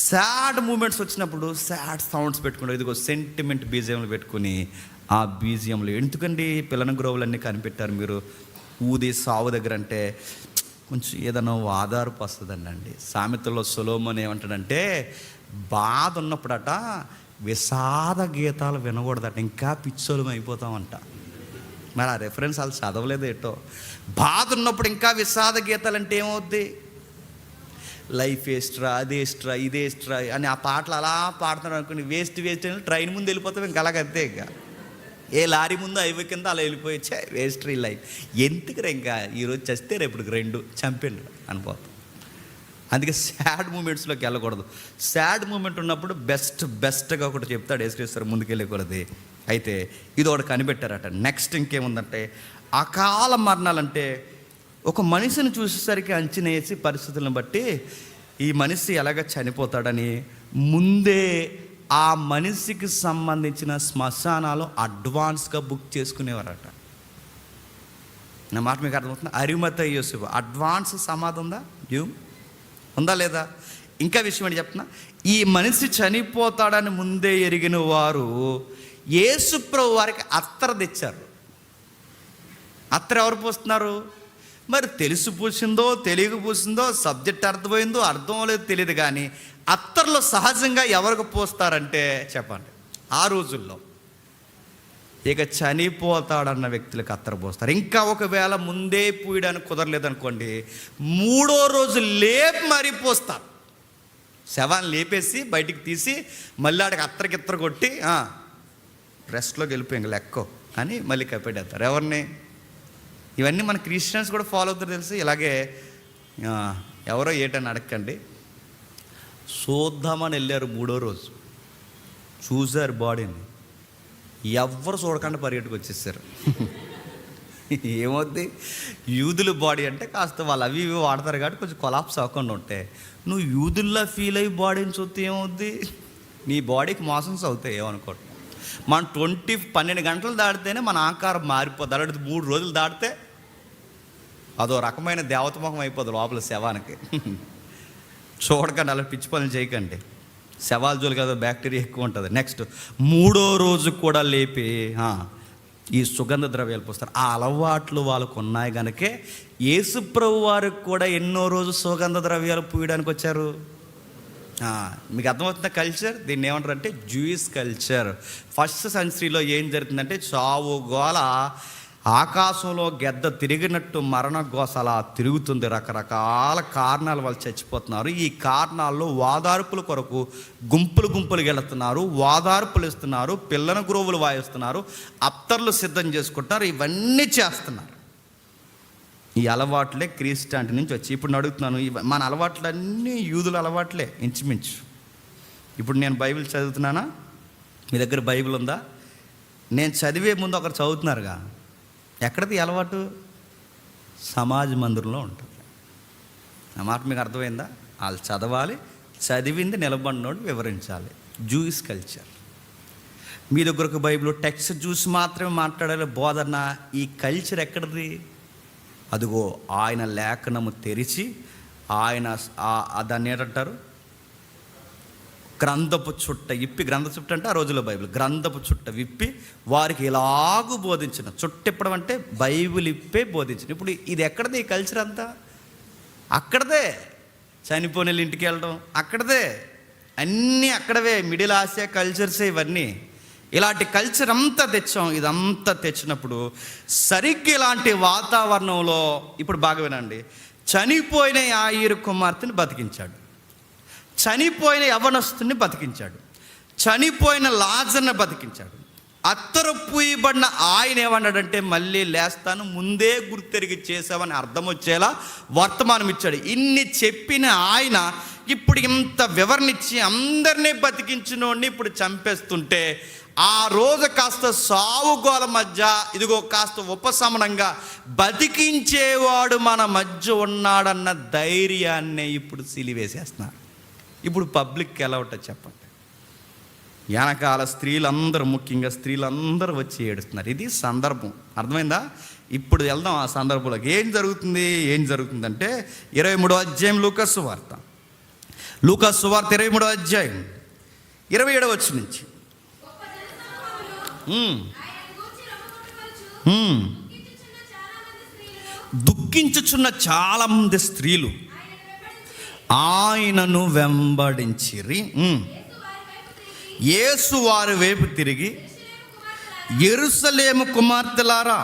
S1: సాడ్ మూమెంట్స్ వచ్చినప్పుడు సాడ్ సౌండ్స్ పెట్టుకుంటారు. ఇదిగో సెంటిమెంట్ బీజిఎంలు పెట్టుకుని ఆ బీజిఎంలు ఎందుకండి పిల్లన గ్రోవులన్నీ కనిపెట్టారు మీరు ఊది సావు దగ్గర అంటే కొంచెం ఏదైనా ఆధారపు వస్తుందండి. సామెతల్లో సొలొమోను ఏమంటాడంటే, బాధ ఉన్నప్పుడట విషాద గీతాలు వినకూడదట, ఇంకా పిచ్చోలం అయిపోతామంట. మరి ఆ రెఫరెన్స్ వాళ్ళు చదవలేదు ఏటో. బాధ ఉన్నప్పుడు ఇంకా విషాద గీతాలు అంటే ఏమవుద్ది, లైఫ్ వేస్ట్రా, అదేస్ట్రా, ఇదేస్ట్రా అని ఆ పాటలు అలా పాడుతున్నారు అనుకోండి, వేస్ట్ అని ట్రైన్ ముందు వెళ్ళిపోతాం. ఇంకా అలాగంతే, ఇంకా ఏ లారీ ముందు హైవే కింద అలా వెళ్ళిపోయచ్చా, వేస్ట్ ఈ లైఫ్ ఎందుకు ఇంకా ఈరోజు చస్తే రేపు రెండు చంపిండు అనిపోతాం. అందుకే సాడ్ మూమెంట్స్లోకి వెళ్ళకూడదు. సాడ్ మూమెంట్ ఉన్నప్పుడు బెస్ట్గా ఒకటి చెప్తాడు యేసుక్రీస్తు, ముందుకెళ్ళకూడదు. అయితే ఇది ఒకటి కనిపెట్టారట. నెక్స్ట్ ఇంకేముందంటే, అకాల మరణాలంటే ఒక మనిషిని చూసేసరికి అంచనా వేసి పరిస్థితులను బట్టి ఈ మనిషి ఎలాగ చనిపోతాడని ముందే ఆ మనిషికి సంబంధించిన శ్మశానాలు అడ్వాన్స్గా బుక్ చేసుకునేవారట. నా మాట మీకు అర్థమవుతుంది? అరిమతయి యోసేపు అడ్వాన్స్ సమాధి ఉందా లేదా? ఇంకా విషయం ఏంటి చెప్తున్నా, ఈ మనిషి చనిపోతాడని ముందే ఎరిగిన వారు యేసుప్రభు వారికి అత్తర తెచ్చారు. అత్తర ఎవరు పోస్తున్నారు? మరి తెలుసు పూసిందో తెలియక పూసిందో, సబ్జెక్ట్ అర్థమైందో అర్థం లేదు తెలియదు, కానీ అత్తర్లో సహజంగా ఎవరికి పోస్తారంటే చెప్పండి, ఆ రోజుల్లో ఇక చనిపోతాడన్న వ్యక్తులకు అత్తర పోస్తారు. ఇంకా ఒకవేళ ముందే పూయడానికి కుదరలేదనుకోండి, 3వ రోజు లేపి మరీ పోస్తారు. శవాన్ని లేపేసి బయటికి తీసి మళ్ళీ ఆడికి అత్తరకిత్తర కొట్టి రెస్ట్లోకి వెళ్ళిపోయి ఇంక లెక్కో అని మళ్ళీ కప్పెడతారు. ఎవరిని? ఇవన్నీ మన క్రిస్టియన్స్ కూడా ఫాలో అవుతారు తెలుసు. ఇలాగే ఎవరో ఏటని అడగండి, చూద్దామని వెళ్ళారు 3వ రోజు, చూశారు బాడీని, ఎవ్వరు చూడకుండా పరిగెట్టుకు వచ్చేసారు. ఏమవుద్ది? యూదుల బాడీ అంటే కాస్త వాళ్ళు అవి ఇవి వాడతారు కాబట్టి కొంచెం కొలాప్స్ అవ్వకుండా ఉంటాయి. నువ్వు యూదుల్లా ఫీల్ అయ్యి బాడీని చూస్తే ఏమవుద్ది? నీ బాడీకి మోషన్స్ అవుతాయి. ఏమనుకోవటం, మనం 12 గంటలు దాటితేనే మన ఆకారం మారిపోద్ది. అలాంటి 3 రోజులు దాటితే అదో రకమైన దేవతముఖం అయిపోద్ది లోపల శవానికి. చూడకండి, అలా పిచ్చి పనులు చేయకండి. శవాల జోలికి అదో బ్యాక్టీరియా ఎక్కువ ఉంటుంది. నెక్స్ట్ 3వ రోజు కూడా లేపి ఈ సుగంధ ద్రవ్యాలు పోస్తారు. ఆ అలవాట్లు వాళ్ళకు ఉన్నాయి కనుకే యేసుప్రభు వారికి కూడా ఎన్నో రోజు సుగంధ ద్రవ్యాలు పూయడానికి వచ్చారు. మీకు అర్థమవుతున్న కల్చర్, దీన్ని ఏమంటారు అంటే జూయిష్ కల్చర్. ఫస్ట్ సెంచరీలో ఏం జరుగుతుందంటే, చావు గోల ఆకాశంలో గెద్ద తిరిగినట్టు మరణ గోస అలా తిరుగుతుంది. రకరకాల కారణాలు వాళ్ళు చచ్చిపోతున్నారు. ఈ కారణాల్లో వాదార్పుల కొరకు గుంపులుగా వెళుతున్నారు, వాదార్పులు ఇస్తున్నారు, పిల్లన గ్రోవులు వాయిస్తున్నారు, అత్తర్లు సిద్ధం చేసుకుంటున్నారు, ఇవన్నీ చేస్తున్నారు. ఈ అలవాట్లే క్రిస్టియానిటీ నుంచి వచ్చి. ఇప్పుడు అడుగుతున్నాను, మన అలవాట్లన్నీ యూదుల అలవాట్లే ఇంచుమించు. ఇప్పుడు నేను బైబిల్ చదువుతున్నానా? మీ దగ్గర బైబిల్ ఉందా? నేను చదివే ముందు ఒకరు చదువుతున్నారుగా, ఎక్కడిది అలవాటు? సమాజ మందిరంలో ఉంటుంది. ఆ మాట మీకు అర్థమైందా? వాళ్ళు చదవాలి, చదివింది నిలబడినోడు వివరించాలి. Jewish culture. మీ దగ్గర ఒక బైబిల్ టెక్స్ట్ చూసి మాత్రమే మాట్లాడాలి బోధన. ఈ కల్చర్ ఎక్కడిది? అదిగో ఆయన లేఖనము తెరిచి ఆయన దాన్ని ఏంటంటారు, గ్రంథపు చుట్ట ఇప్పి, గ్రంథ చుట్ట అంటే ఆ రోజుల్లో బైబిల్, గ్రంథపు చుట్ట విప్పి వారికి ఇలాగూ బోధించిన. చుట్టిప్పడం అంటే బైబిల్ ఇప్పే బోధించిన. ఇప్పుడు ఇది ఎక్కడదే ఈ కల్చర్ అంతా? అక్కడదే. చనిపోయిన ఇంటికి వెళ్ళడం అక్కడదే, అన్నీ అక్కడవే. మిడిల్ ఆసియా కల్చర్సే ఇవన్నీ. ఇలాంటి కల్చర్ అంతా తెచ్చాం. ఇదంతా తెచ్చినప్పుడు సరిగ్గా ఇలాంటి వాతావరణంలో ఇప్పుడు బాగా వినండి, చనిపోయిన యాయీరు కుమార్తెని బతికించాడు, చనిపోయిన యవ్వనస్తుని బతికించాడు, చనిపోయిన లాజర్ని బతికించాడు. అత్తరు పూయబడిన ఆయన ఏమన్నాడంటే మళ్ళీ లేస్తాను, ముందే గుర్తెరిగి చేసావని అర్థం వచ్చేలా వర్తమానం ఇచ్చాడు. ఇన్ని చెప్పిన ఆయన ఇప్పుడు ఇంత వివరణ ఇచ్చి అందరినీ బతికించినోడిని ఇప్పుడు చంపేస్తుంటే, ఆ రోజు కాస్త సావుగోల మధ్య ఇదిగో కాస్త ఉపశమనంగా బతికించేవాడు మన మధ్య ఉన్నాడన్న ధైర్యాన్నే ఇప్పుడు సిలివేసేస్తున్నారు. ఇప్పుడు పబ్లిక్కి ఎలా ఉంటుంది చెప్పండి? వెనకాల స్త్రీలందరూ, ముఖ్యంగా స్త్రీలందరూ వచ్చి ఏడుస్తున్నారు. ఇది సందర్భం, అర్థమైందా? ఇప్పుడు వెళ్దాం ఆ సందర్భంలోకి. ఏం జరుగుతుందంటే 23వ అధ్యాయం లూకాసు వార్త 23వ అధ్యాయం 27వ వచనం నుంచి దుఃఖించుచున్న చాలా మంది స్త్రీలు ఆయనను వెంబడించిరి. యేసు వారి వైపు తిరిగి, యెరూషలేము కుమార్తెలారా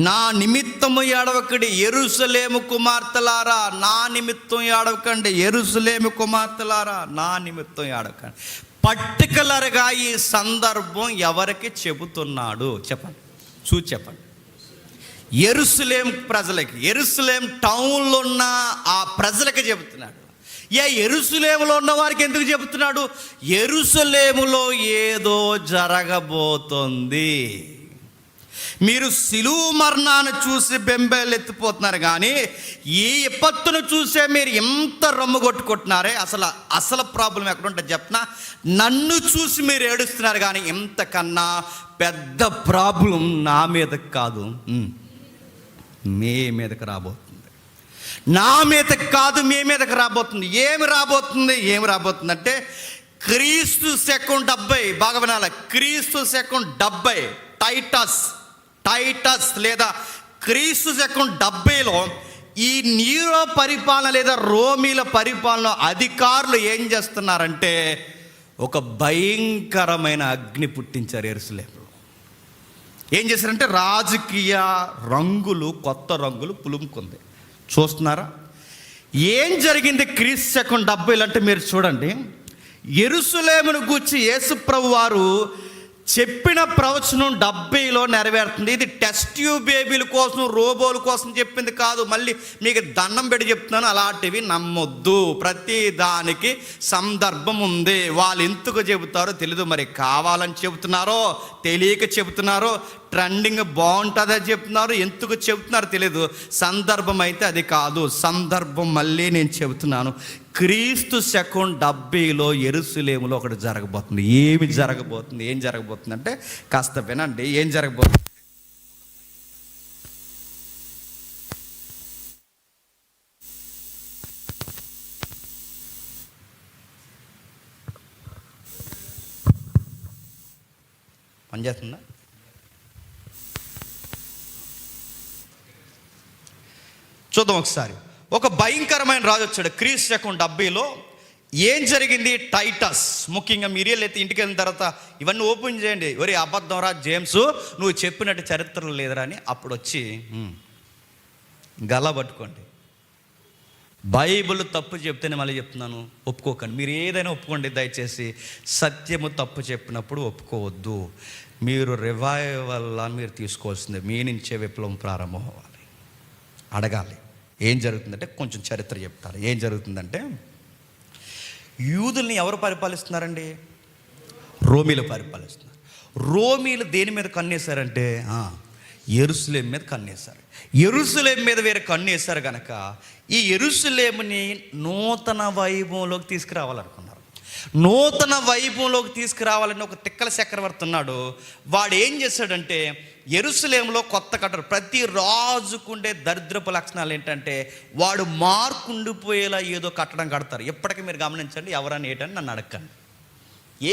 S1: నా నిమిత్తము ఏడవకండి. యెరూషలేము కుమార్తెలారా నా నిమిత్తం ఏడవకండి. యెరూషలేము కుమార్తెలారా నా నిమిత్తం ఏడవకండి. పర్టికులర్గా ఈ సందర్భం ఎవరికి చెబుతున్నాడు చెప్పండి, చూసి చెప్పండి. యెరూషలేం ప్రజలకి, యెరూషలేం టౌన్లో ఉన్న ఆ ప్రజలకి చెబుతున్నాడు. యెరూషలేములో ఉన్న వారికి ఎందుకు చెబుతున్నాడు? యెరూషలేములో ఏదో జరగబోతోంది. మీరు సిలువ మరణాన్ని చూసి బెంబేలు ఎత్తిపోతున్నారు, కానీ ఈ విపత్తును చూసే మీరు ఎంత రొమ్ము కొట్టుకుంటున్నారే. అసలు ప్రాబ్లం ఎక్కడుంటుంది చెప్పనా? నన్ను చూసి మీరు ఏడుస్తున్నారు, కానీ ఇంతకన్నా పెద్ద ప్రాబ్లం నా మీదకి కాదు, మీ మీదకి రాబోతుంది. నా మీదకి కాదు, మీ మీదకి రాబోతుంది. ఏమి రాబోతుంది అంటే క్రీస్తు శకం 70, బాగా వినాలి, క్రీస్తు శకం 70 టైటస్ లేదా క్రీస్తు శకం 70లో ఈ నీరో పరిపాలన లేదా రోమీల పరిపాలన అధికారులు ఏం చేస్తున్నారంటే ఒక భయంకరమైన అగ్ని పుట్టించారు యెరూషలేములో. ఏం చేశారంటే రాజకీయ రంగులు, కొత్త రంగులు పులుముకుంది. చూస్తున్నారా ఏం జరిగింది? క్రీస్తు శకం 70 అంటే మీరు చూడండి, యెరూషలేమును గూర్చి యేసు ప్రభు వారు చెప్పిన ప్రవచనం 70లో నెరవేరుతుంది. ఇది టెస్ట్ ట్యూబ్ బేబీల కోసం, రోబోల కోసం చెప్పింది కాదు. మళ్ళీ మీకు దండం పెట్టి చెప్తున్నాను, అలాంటివి నమ్మొద్దు. ప్రతి దానికి సందర్భం ఉంది. వాళ్ళు ఎందుకు చెబుతారో తెలీదు, మరి కావాలని చెబుతున్నారో తెలియక చెబుతున్నారో, ట్రెండింగ్ బాగుంటుందని చెప్తున్నారు, ఎందుకు చెబుతున్నారో తెలీదు. సందర్భం అయితే అది కాదు. సందర్భం మళ్ళీ నేను చెబుతున్నాను, క్రీస్తు శకం 70లో యెరూషలేములో ఒకటి జరగబోతుంది. ఏం జరగబోతుంది అంటే కాస్త వినండి. ఏం జరగబోతుంది? పనిచేస్తుందా? చూద్దాం ఒకసారి. ఒక భయంకరమైన రాజు వచ్చాడు క్రీస్తు శకం 70లో. ఏం జరిగింది? టైటస్, ముఖ్యంగా మీరియల్ అయితే ఇంటికి వెళ్ళిన తర్వాత ఇవన్నీ ఓపెన్ చేయండి. ఒరే అబద్ధం రా జేమ్స్, నువ్వు చెప్పినట్టు చరిత్రలు లేదురా అని అప్పుడు వచ్చి గలా పట్టుకోండి. బైబిల్ తప్పు చెప్తేనే మళ్ళీ చెప్తున్నాను, ఒప్పుకోకండి. మీరు ఏదైనా ఒప్పుకోండి దయచేసి. సత్యము తప్పు చెప్పినప్పుడు ఒప్పుకోవద్దు. మీరు రివైవల్లా మీరు తీసుకోవాల్సిందే. మీ నుంచే విప్లవం ప్రారంభం అవ్వాలి. అడగాలి ఏం జరుగుతుందంటే కొంచెం చరిత్ర చెప్తారు. ఏం జరుగుతుందంటే యూదుల్ని ఎవరు పరిపాలిస్తున్నారండి? రోమీలు పరిపాలిస్తున్నారు. రోమీలు దేని మీద కన్నేశారంటే యెరూషలేం మీద కన్నేశారు. యెరూషలేం మీద వేరే కన్నేశారు కనుక ఈ యెరూషలేముని నూతన వైభవంలోకి తీసుకురావాలనుకున్నారు. నూతన వైభవంలోకి తీసుకురావాలని ఒక తిక్కల చక్రవర్తి ఉన్నాడు. వాడు ఏం చేశాడంటే యెరూషలేములో కొత్త కట్టడం. ప్రతి రాజుకుండే దరిద్రపు లక్షణాలు ఏంటంటే వాడు మార్కుండిపోయేలా ఏదో కట్టడం కడతారు. ఎప్పటికీ మీరు గమనించండి, ఎవరని ఏటని నన్ను అడగండి.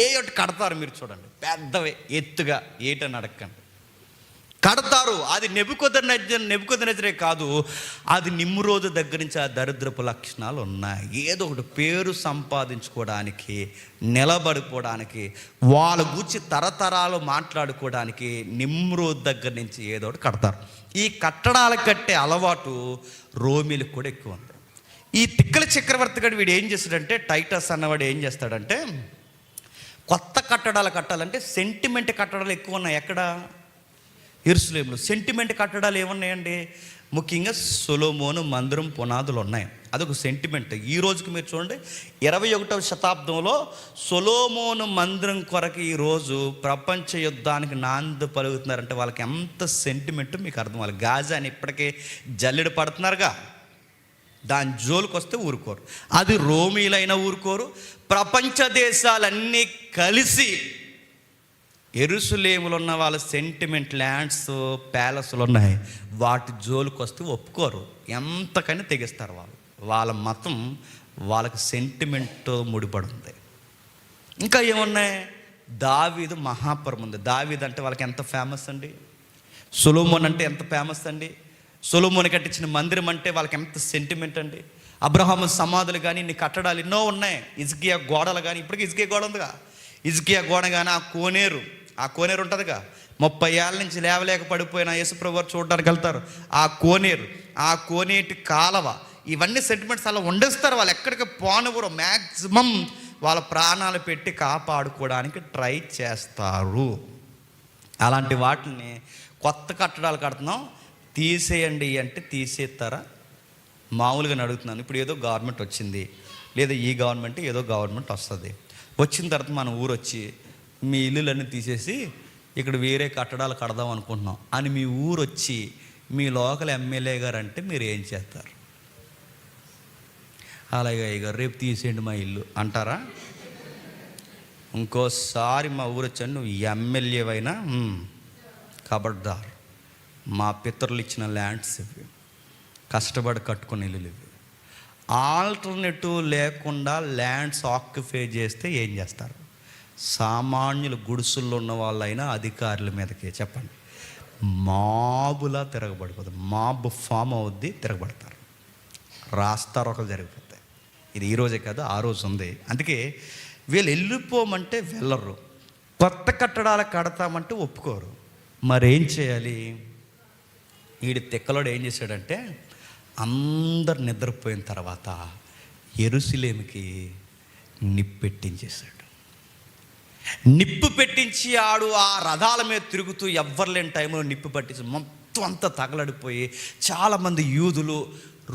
S1: ఏ ఒకటి కడతారు మీరు చూడండి, పెద్దవే ఎత్తుగా ఏటని అడగండి కడతారు. అది నెబుకద్నెజరే కాదు, అది నిమ్రోదు దగ్గర నుంచి ఆ దరిద్రపు లక్షణాలు ఉన్నాయి. ఏదో ఒకటి పేరు సంపాదించుకోవడానికి, నిలబడిపోవడానికి, వాళ్ళ గురించి తరతరాలు మాట్లాడుకోవడానికి నిమ్రోదు దగ్గర నుంచి ఏదో ఒకటి కడతారు. ఈ కట్టడాలు కట్టే అలవాటు రోమీలకు కూడా ఎక్కువ ఉంది. ఈ తిక్కల చక్రవర్తి గడు వీడు ఏం చేస్తాడంటే, టైటస్ అన్నవాడు ఏం చేస్తాడంటే, కొత్త కట్టడాలు కట్టాలంటే సెంటిమెంట్ కట్టడాలు ఎక్కువ ఉన్నాయి. ఎక్కడ? యెరూషలేములో. సెంటిమెంట్ కట్టడాలు ఏమున్నాయండి? ముఖ్యంగా సొలొమోను మందిరం పునాదులు ఉన్నాయి. అదొక సెంటిమెంట్. ఈ రోజుకి మీరు చూడండి, 21వ శతాబ్దంలో సొలొమోను మందిరం కొరకు ఈరోజు ప్రపంచ యుద్ధానికి నాంది పలుకుతున్నారంటే వాళ్ళకి ఎంత సెంటిమెంట్ మీకు అర్థం. వాళ్ళు గాజాని ఇప్పటికే జల్లెడ పడుతున్నారుగా, దాని జోలికి వస్తే ఊరుకోరు. అది రోమీలైనా ఊరుకోరు. ప్రపంచ దేశాలన్నీ కలిసి యెరూషలేములో ఉన్న వాళ్ళ సెంటిమెంట్ ల్యాండ్స్, ప్యాలెస్లు ఉన్నాయి, వాటి జోలికి వస్తే ఒప్పుకోరు. ఎంతకని తెగిస్తారు వాళ్ళు. వాళ్ళ మతం వాళ్ళకి సెంటిమెంట్ ముడిపడి ఉంది. ఇంకా ఏమున్నాయి? దావీదు మహాపురం ఉంది. దావీదు అంటే వాళ్ళకి ఎంత ఫేమస్ అండి. సొలొమోన్ అంటే ఎంత ఫేమస్ అండి. సొలొమోను కట్టించిన మందిరం అంటే వాళ్ళకి ఎంత సెంటిమెంట్ అండి. అబ్రహాము సమాధులు కానీ ఇన్ని కట్టడాలు ఎన్నో ఉన్నాయి. హిజ్కియా గోడలు కానీ, ఇప్పటికీ హిజ్కియా గోడ ఉందిగా, హిజ్కియా గోడ కానీ, ఆ కోనేరు ఉంటుందిగా, 30 ఏళ్ళ నుంచి లేవలేక పడిపోయిన యేసుప్రభు వారు చూడడానికి వెళ్తారు. ఆ కోనేటి కాలవ, ఇవన్నీ సెంటిమెంట్స్ అలా వండేస్తారు. వాళ్ళు ఎక్కడికి పోనవరు. మ్యాక్సిమం వాళ్ళ ప్రాణాలు పెట్టి కాపాడుకోవడానికి ట్రై చేస్తారు. అలాంటి వాటిని కొత్త కట్టడాలు కడుతున్నాం తీసేయండి అంటే తీసేస్తారా? మామూలుగా అడుగుతున్నాను. ఇప్పుడు ఏదో గవర్నమెంట్ వచ్చింది, లేదా ఈ గవర్నమెంట్ ఏదో గవర్నమెంట్ వస్తుంది. వచ్చిన తర్వాత మన ఊరు వచ్చి మీ ఇల్లులన్నీ తీసేసి ఇక్కడ వేరే కట్టడాలు కడదాం అనుకుంటున్నాం అని మీ ఊరు వచ్చి మీ లోకల్ ఎమ్మెల్యే గారు అంటే మీరు ఏం చేస్తారు? అలాగే ఇక రేపు తీసేయండి మా ఇల్లు అంటారా? ఇంకోసారి మా ఊరు వచ్చాను, నువ్వు ఎమ్మెల్యేవైనా ఖబర్దార్, మా పితరులు ఇచ్చిన ల్యాండ్స్ ఇవి, కష్టపడి కట్టుకుని ఇల్లులు ఇవి, ఆల్టర్నేటివ్ లేకుండా ల్యాండ్స్ ఆక్యుపై చేస్తే ఏం చేస్తారు? సామాన్యులు గుడిసుల్లో ఉన్న వాళ్ళైనా అధికారుల మీదకే చెప్పండి, మాబులా తిరగబడిపోతుంది. మాబ్ ఫామ్ అవుద్ది, తిరగబడతారు, రాస్తారు, ఒకరు జరిగిపోతాయి. ఇది ఈరోజే కాదు, ఆ రోజు ఉంది. అందుకే వీళ్ళు వెళ్ళిపోమంటే వెళ్ళరు, కొత్త కట్టడాలు కడతామంటే ఒప్పుకోరు. మరేం చేయాలి? వీడి తిక్కలోడు ఏం చేశాడంటే, అందరు నిద్రపోయిన తర్వాత యెరూషలేముకి నిప్పు పెట్టించేశాడు. నిప్పు పెట్టించి ఆడు ఆ రథాల మీద తిరుగుతూ ఎవ్వరు లేని టైంలో నిప్పు పట్టించి మొత్తం అంతా తగలడిపోయి చాలామంది యూదులు,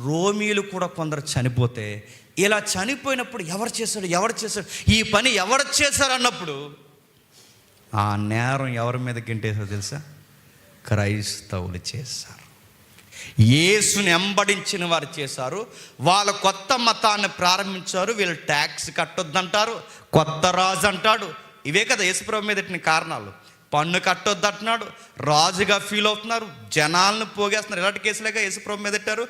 S1: రోమీలు కూడా కొందరు చనిపోతే, ఇలా చనిపోయినప్పుడు ఎవరు చేశాడు ఈ పని ఎవరు చేశారు అన్నప్పుడు ఆ నేరం ఎవరి మీద గింటేశారో తెలుసా? క్రైస్తవులు చేశారు. యేసుని వెంబడించిన వారు చేశారు. వాళ్ళు కొత్త మతాన్ని ప్రారంభించారు. వీళ్ళు ట్యాక్స్ కట్టొద్దంటారు, కొత్త రాజు అంటాడు. ఇవే కదా యేసుప్రభు మీద పెట్టిన కారణాలు. పన్ను కట్టొద్దు అంటున్నాడు, రాజుగా ఫీల్ అవుతున్నారు, జనాలను పోగేస్తున్నారు. ఇలాంటి కేసులేక యేసుప్రభు మీద పెట్టారు.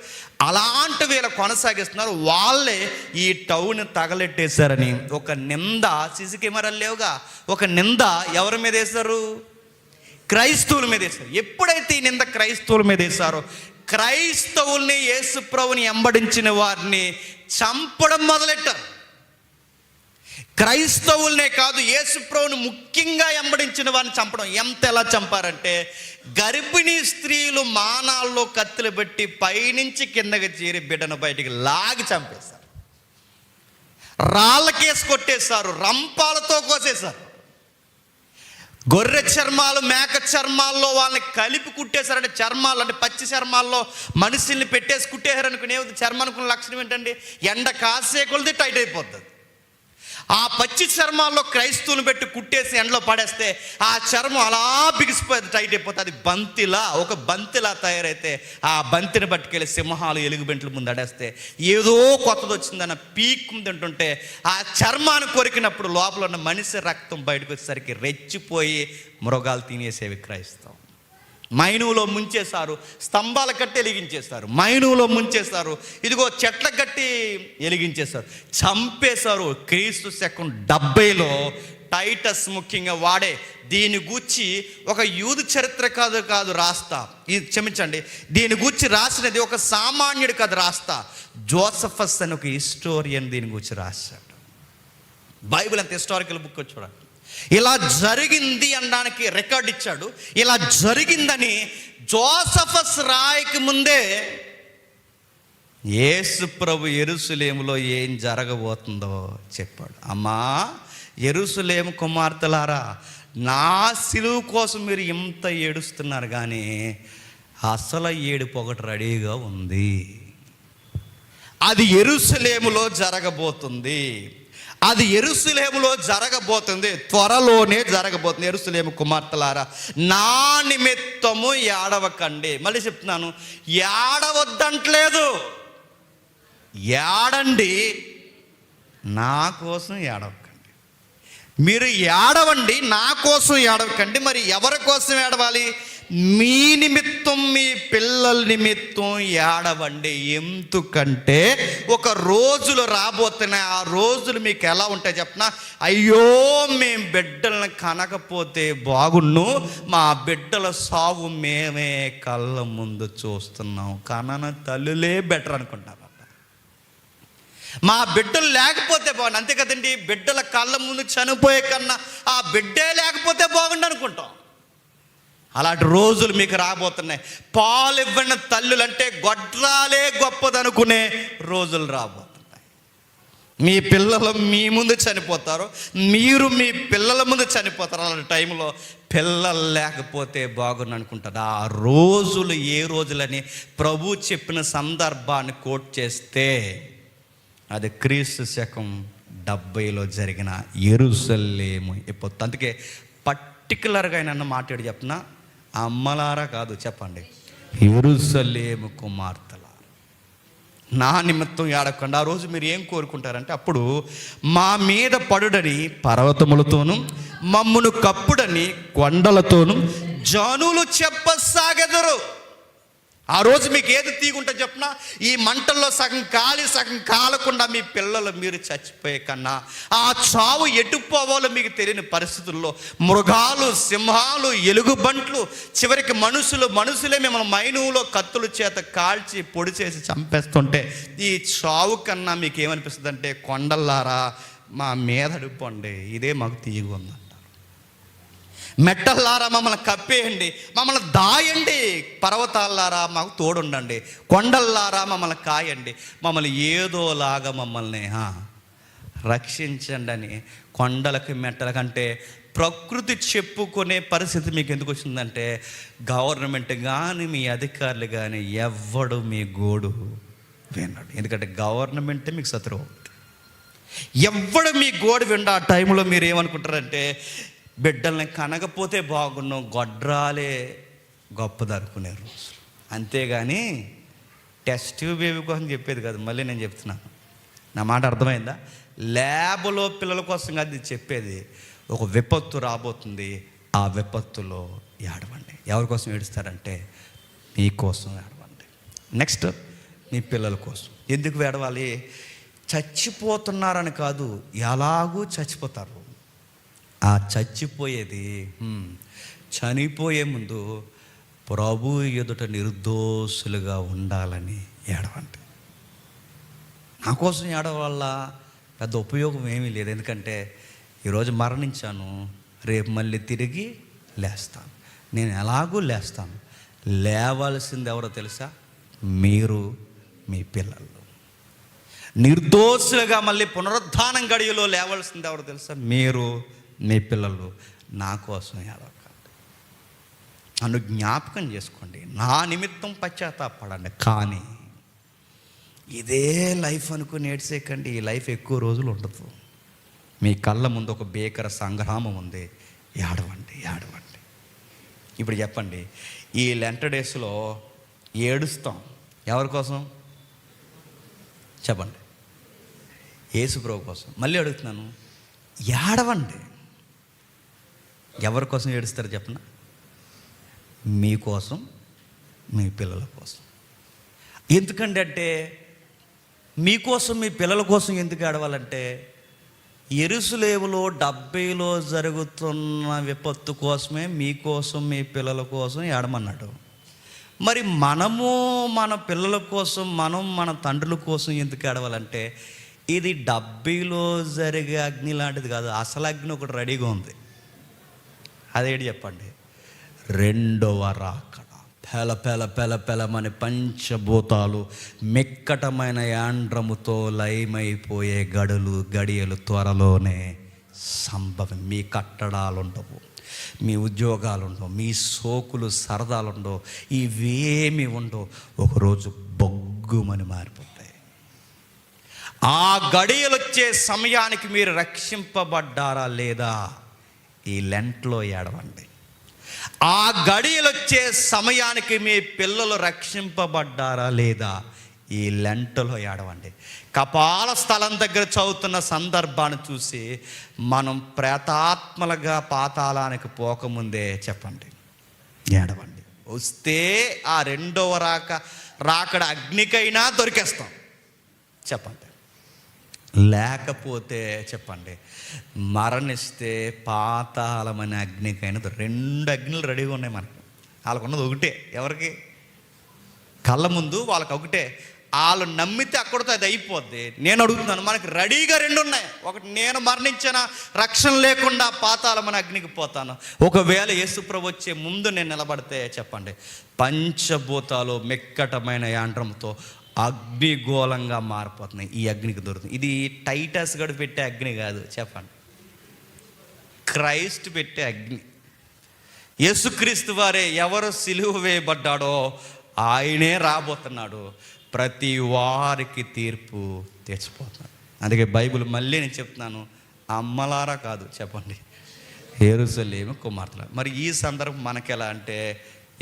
S1: అలాంటి వీళ్ళు కొనసాగిస్తున్నారు. వాళ్ళే ఈ టౌన్ తగలెట్టేశారని ఒక నింద, సీసీ కెమెరాలు లేవుగా, ఒక నింద ఎవరి మీద వేశారు? క్రైస్తవుల మీద వేశారు. ఎప్పుడైతే ఈ నింద క్రైస్తవుల మీద వేశారో, క్రైస్తవుల్ని, యేసుప్రభుని వెంబడించిన వారిని చంపడం మొదలెట్టారు. క్రైస్తవులనే కాదు, యేసుప్రభుని ముఖ్యంగా వెంబడించిన వారిని చంపడం. ఎలా చంపారంటే, గర్భిణీ స్త్రీలు మానాల్లో కత్తులు పెట్టి పైనుంచి కిందకి చేరి బిడ్డను బయటికి లాగి చంపేశారు. రాళ్ళకేసి కొట్టేశారు, రంపాలతో కోసేశారు. గొర్రె చర్మాలు, మేక చర్మాల్లో వాళ్ళని కలిపి కుట్టేశారంటే, చర్మాలు అంటే పచ్చి చర్మాల్లో మనుషుల్ని పెట్టేసి కుట్టేశారనుకునే చర్మం అనుకున్న లక్షణం ఏంటండి? ఎండ కాసే కొలది టైట్ అయిపోతుంది. ఆ పచ్చి చర్మాల్లో క్రైస్తవుని పెట్టి కుట్టేసి ఎండలో పడేస్తే ఆ చర్మం అలా బిగిసిపోయి టైట్ అయిపోతుంది. అది బంతిలా, ఒక బంతిలా తయారైతే ఆ బంతిని పట్టుకెళ్ళి సింహాలు ఎలుగుబెంట్ల ముందు అడేస్తే ఏదో కొత్తది వచ్చిందన్న పీక్ తింటుంటే ఆ చర్మాన్ని కొరికినప్పుడు లోపల ఉన్న మనిషి రక్తం బయటకు వచ్చేసరికి రెచ్చిపోయి మృగాలు తినేసేవి క్రైస్తవం. మైనువులో ముంచేశారు, స్తంభాల కట్టి వెలిగించేశారు, మైనువులో ముంచేశారు, ఇదిగో చెట్ల కట్టి వెలిగించేశారు, చంపేశారు. క్రీస్తు శకం 70లో టైటస్ ముఖ్యంగా వాడే దీని గూర్చి ఒక యూదు చరిత్ర కాదు రాస్తా, ఇది క్షమించండి, దీని గూర్చి రాసినది ఒక సామాన్యుడు కాదు రాస్తా, జోసఫస్ అని ఒక హిస్టోరియన్ దీని గూర్చి రాశాడు. బైబిల్ అంత హిస్టారికల్ బుక్ చూడండి. ఇలా జరిగింది అనడానికి రికార్డ్ ఇచ్చాడు. ఇలా జరిగిందని జోసఫస్ రాయకి ముందే యేసు ప్రభు యెరూషలేములో ఏం జరగబోతుందో చెప్పాడు. అమ్మా యెరూషలేము కుమార్తెలారా, నా సిలువు కోసం మీరు ఇంత ఏడుస్తున్నారు, కానీ అసలు ఏడుపు ఒకటి రెడీగా ఉంది. అది యెరూషలేములో జరగబోతుంది. అది యెరూషలేములో జరగబోతుంది, త్వరలోనే జరగబోతుంది. యెరూషలేము కుమార్తెలారా, నా నిమిత్తము ఏడవకండి. మళ్ళీ చెప్తున్నాను, ఏడవద్దంటలేదు, ఏడండి, నా కోసం ఏడవకండి. మీరు ఏడవండి, నా కోసం ఏడవకండి. మరి ఎవరి కోసం ఏడవాలి? మీ నిమిత్తం, మీ పిల్లల నిమిత్తం ఏడవండి. ఎందుకంటే ఒక రోజులు రాబోతున్నాయి. ఆ రోజులు మీకు ఎలా ఉంటాయి చెప్పనా? అయ్యో మేము బిడ్డలను కనకపోతే బాగున్ను, మా బిడ్డల సాగు మేమే కళ్ళ ముందు చూస్తున్నాం, కనన తల్లులే బెటర్ అనుకుంటాం. మా బిడ్డలు లేకపోతే బాగుండు, అంతే కదండి. బిడ్డల కళ్ళ ముందు చనిపోయే కన్నా ఆ బిడ్డే లేకపోతే బాగుండు అనుకుంటాం. అలాంటి రోజులు మీకు రాబోతున్నాయి. పాలు ఇవ్వని తల్లులంటే గొడ్రాలే గొప్పదనుకునే రోజులు రాబోతున్నాయి. మీ పిల్లలు మీ ముందు చనిపోతారు, మీరు మీ పిల్లల ముందు చనిపోతారు. అలాంటి టైంలో పిల్లలు లేకపోతే బాగుండు అనుకుంటారు. ఆ రోజులు ఏ రోజులని ప్రభు చెప్పిన సందర్భాన్ని కోట్ చేస్తే అది క్రీస్తు శకం 70లో జరిగిన యెరూషలేము అయిపోతుంది. అందుకే పర్టికులర్గా ఆయన మాట్లాడి చెప్పిన అమ్మలారా కాదు, చెప్పండి, యెరూషలేము కుమార్తెలారా, నా నిమిత్తం ఏడకండి. ఆ రోజు మీరు ఏం కోరుకుంటారంటే, అప్పుడు మా మీద పడుడని పర్వతములతోనూ, మమ్మును కప్పుడని కొండలతోనూ జనులు చెప్పసాగెదరు. ఆ రోజు మీకు ఏది తీగుంటే చెప్పినా, ఈ మంటల్లో సగం కాలి సగం కాలకుండా మీ పిల్లలు మీరు చచ్చిపోయే కన్నా, ఆ చావు ఎటుపోవాలో మీకు తెలియని పరిస్థితుల్లో మృగాలు, సింహాలు, ఎలుగుబంట్లు, చివరికి మనుషులే మిమ్మల్ని మైనువులో కత్తుల చేత కాల్చి పొడి చేసి చంపేస్తుంటే, ఈ చావు కన్నా మీకు ఏమనిపిస్తుంది అంటే, కొండల్లారా మా మీద అడుపుండి, ఇదే మాకు తీగు ఉంది. మెట్టల్లారా మమ్మల్ని కప్పేయండి, మమ్మల్ని దాయండి. పర్వతాల్లారా మాకు తోడుండండి. కొండల్లారా మమ్మల్ని కాయండి, మమ్మల్ని ఏదోలాగా మమ్మల్ని రక్షించండి అని కొండలకి మెట్టల కంటే ప్రకృతి చెప్పుకునే పరిస్థితి మీకు ఎందుకు వచ్చిందంటే, గవర్నమెంట్ కానీ మీ అధికారులు కానీ ఎవ్వడు మీ గోడు విన్నాడు. ఎందుకంటే గవర్నమెంటే మీకు శత్రువు. ఎవ్వడు మీ గోడు విండు. ఆ టైంలో మీరు ఏమనుకుంటారంటే, బిడ్డల్ని కనకపోతే బాగున్నాం, గొడ్రాలే గొప్పదనుకునే రోజు. అంతేగాని టెస్ట్ బేబీ కోసం చెప్పేది కాదు. మళ్ళీ నేను చెప్తున్నాను, నా మాట అర్థమైందా? ల్యాబ్లో పిల్లల కోసం కాదు చెప్పేది. ఒక విపత్తు రాబోతుంది, ఆ విపత్తులో ఏడవండి. ఎవరి కోసం ఏడుస్తారంటే, మీకోసం ఏడవండి. నెక్స్ట్ మీ పిల్లల కోసం. ఎందుకు ఏడవాలి? చచ్చిపోతున్నారని కాదు, ఎలాగూ చచ్చిపోతారు. ఆ చచ్చిపోయేది చనిపోయే ముందు ప్రభు ఎదుట నిర్దోషులుగా ఉండాలని ఏడవండి. నా కోసం ఏడవ వల్ల పెద్ద ఉపయోగం ఏమీ లేదు. ఎందుకంటే ఈరోజు మరణించాను, రేపు మళ్ళీ తిరిగి లేస్తాను. నేను ఎలాగూ లేస్తాను. లేవాల్సింది ఎవరో తెలుసా? మీరు, మీ పిల్లలు. నిర్దోషులుగా మళ్ళీ పునరుద్ధానం గడియలో లేవాల్సింది ఎవరో తెలుసా? మీరు, మీ పిల్లలు. నా కోసం ఏడవకండి, నన్ను జ్ఞాపకం చేసుకోండి, నా నిమిత్తం పశ్చాత్తాపడండి. కానీ ఇదే లైఫ్ అనుకుని ఏడ్చేయకండి. ఈ లైఫ్ ఎక్కువ రోజులు ఉండదు. మీ కళ్ళ ముందు ఒక భీకర సంగ్రామం ఉంది, ఏడవండి ఏడవండి. ఇప్పుడు చెప్పండి, ఈ లెంట డేస్లో ఏడుస్తాం ఎవరి కోసం చెప్పండి? యేసుప్రభు కోసం. మళ్ళీ అడుగుతున్నాను, ఏడవండి. ఎవరి కోసం ఏడుస్తారు చెప్పన? మీకోసం, మీ పిల్లల కోసం. ఎందుకండి అంటే, మీకోసం మీ పిల్లల కోసం ఎందుకు ఏడవాలంటే, యెరూషలేములో 70లో జరుగుతున్న విపత్తు కోసమే మీకోసం మీ పిల్లల కోసం ఏడమన్నాడు. మరి మనము మన పిల్లల కోసం, మనం మన తండ్రుల కోసం ఎందుకు ఏడవాలంటే, ఇది 70లో జరిగే అగ్ని లాంటిది కాదు, అసలు అగ్ని ఒకటి రెడీగా ఉంది. అదేంటి చెప్పండి? రెండవ రాకడ. పెల పెల పెల పెలమని పంచభూతాలు మిక్కటమైన యాండ్రముతో లయమైపోయే గడియలు త్వరలోనే సంభవం. మీ కట్టడాలు ఉండవు, మీ ఉద్యోగాలు ఉండవు, మీ సోకులు సరదాలు ఉండవు, ఇవేమి ఉండవు. ఒకరోజు బొగ్గుమని మారిపోతాయి. ఆ గడియలు వచ్చే సమయానికి మీరు రక్షింపబడ్డారా లేదా? ఈ లెంట్లో ఏడవండి. ఆ గడియలు వచ్చే సమయానికి మీ పిల్లలు రక్షింపబడ్డారా లేదా? ఈ లెంటలో ఏడవండి. కపాల స్థలం దగ్గర చదువుతున్న సందర్భాన్ని చూసి మనం ప్రేతాత్మలుగా పాతాళానికి పోకముందే చెప్పండి, ఏడవండి. వస్తే ఆ రెండవ రాకడ అగ్నికైనా దొరికేస్తాం చెప్పండి. లేకపోతే చెప్పండి, మరణిస్తే పాతాళమనే అగ్నికైనా. 2 అగ్నులు రెడీగా ఉన్నాయి మనకి. వాళ్ళకు ఉన్నది ఒకటే. ఎవరికి? కళ్ళ ముందు వాళ్ళకి ఒకటే. వాళ్ళు నమ్మితే అక్కడితో అది అయిపోద్ది. నేను అడుగుతున్నాను, మనకి రెడీగా 2 ఉన్నాయి. ఒకటి, నేను మరణించిన రక్షణ లేకుండా పాతాళమనే అగ్నికి పోతాను. ఒకవేళ యేసుప్రభు వచ్చే ముందు నేను నిలబడితే చెప్పండి, పంచభూతాలు మిక్కటమైన యాండ్రంతో అగ్నిగోళంగా మారిపోతున్నాయి. ఈ అగ్నికి దొరుకుతుంది. ఇది టైటస్ గడు పెట్టే అగ్ని కాదు చెప్పండి, క్రైస్ట్ పెట్టే అగ్ని. యేసుక్రీస్తు వారే ఎవరు సిలువ వేయబడ్డాడో ఆయనే రాబోతున్నాడు. ప్రతి వారికి తీర్పు తెచ్చిపోతున్నాడు. అందుకే బైబిల్ మళ్ళీ నేను చెప్తున్నాను, అమ్మలారా కాదు చెప్పండి, యెరూషలేము కుమార్తెల. మరి ఈ సందర్భం మనకెలా అంటే,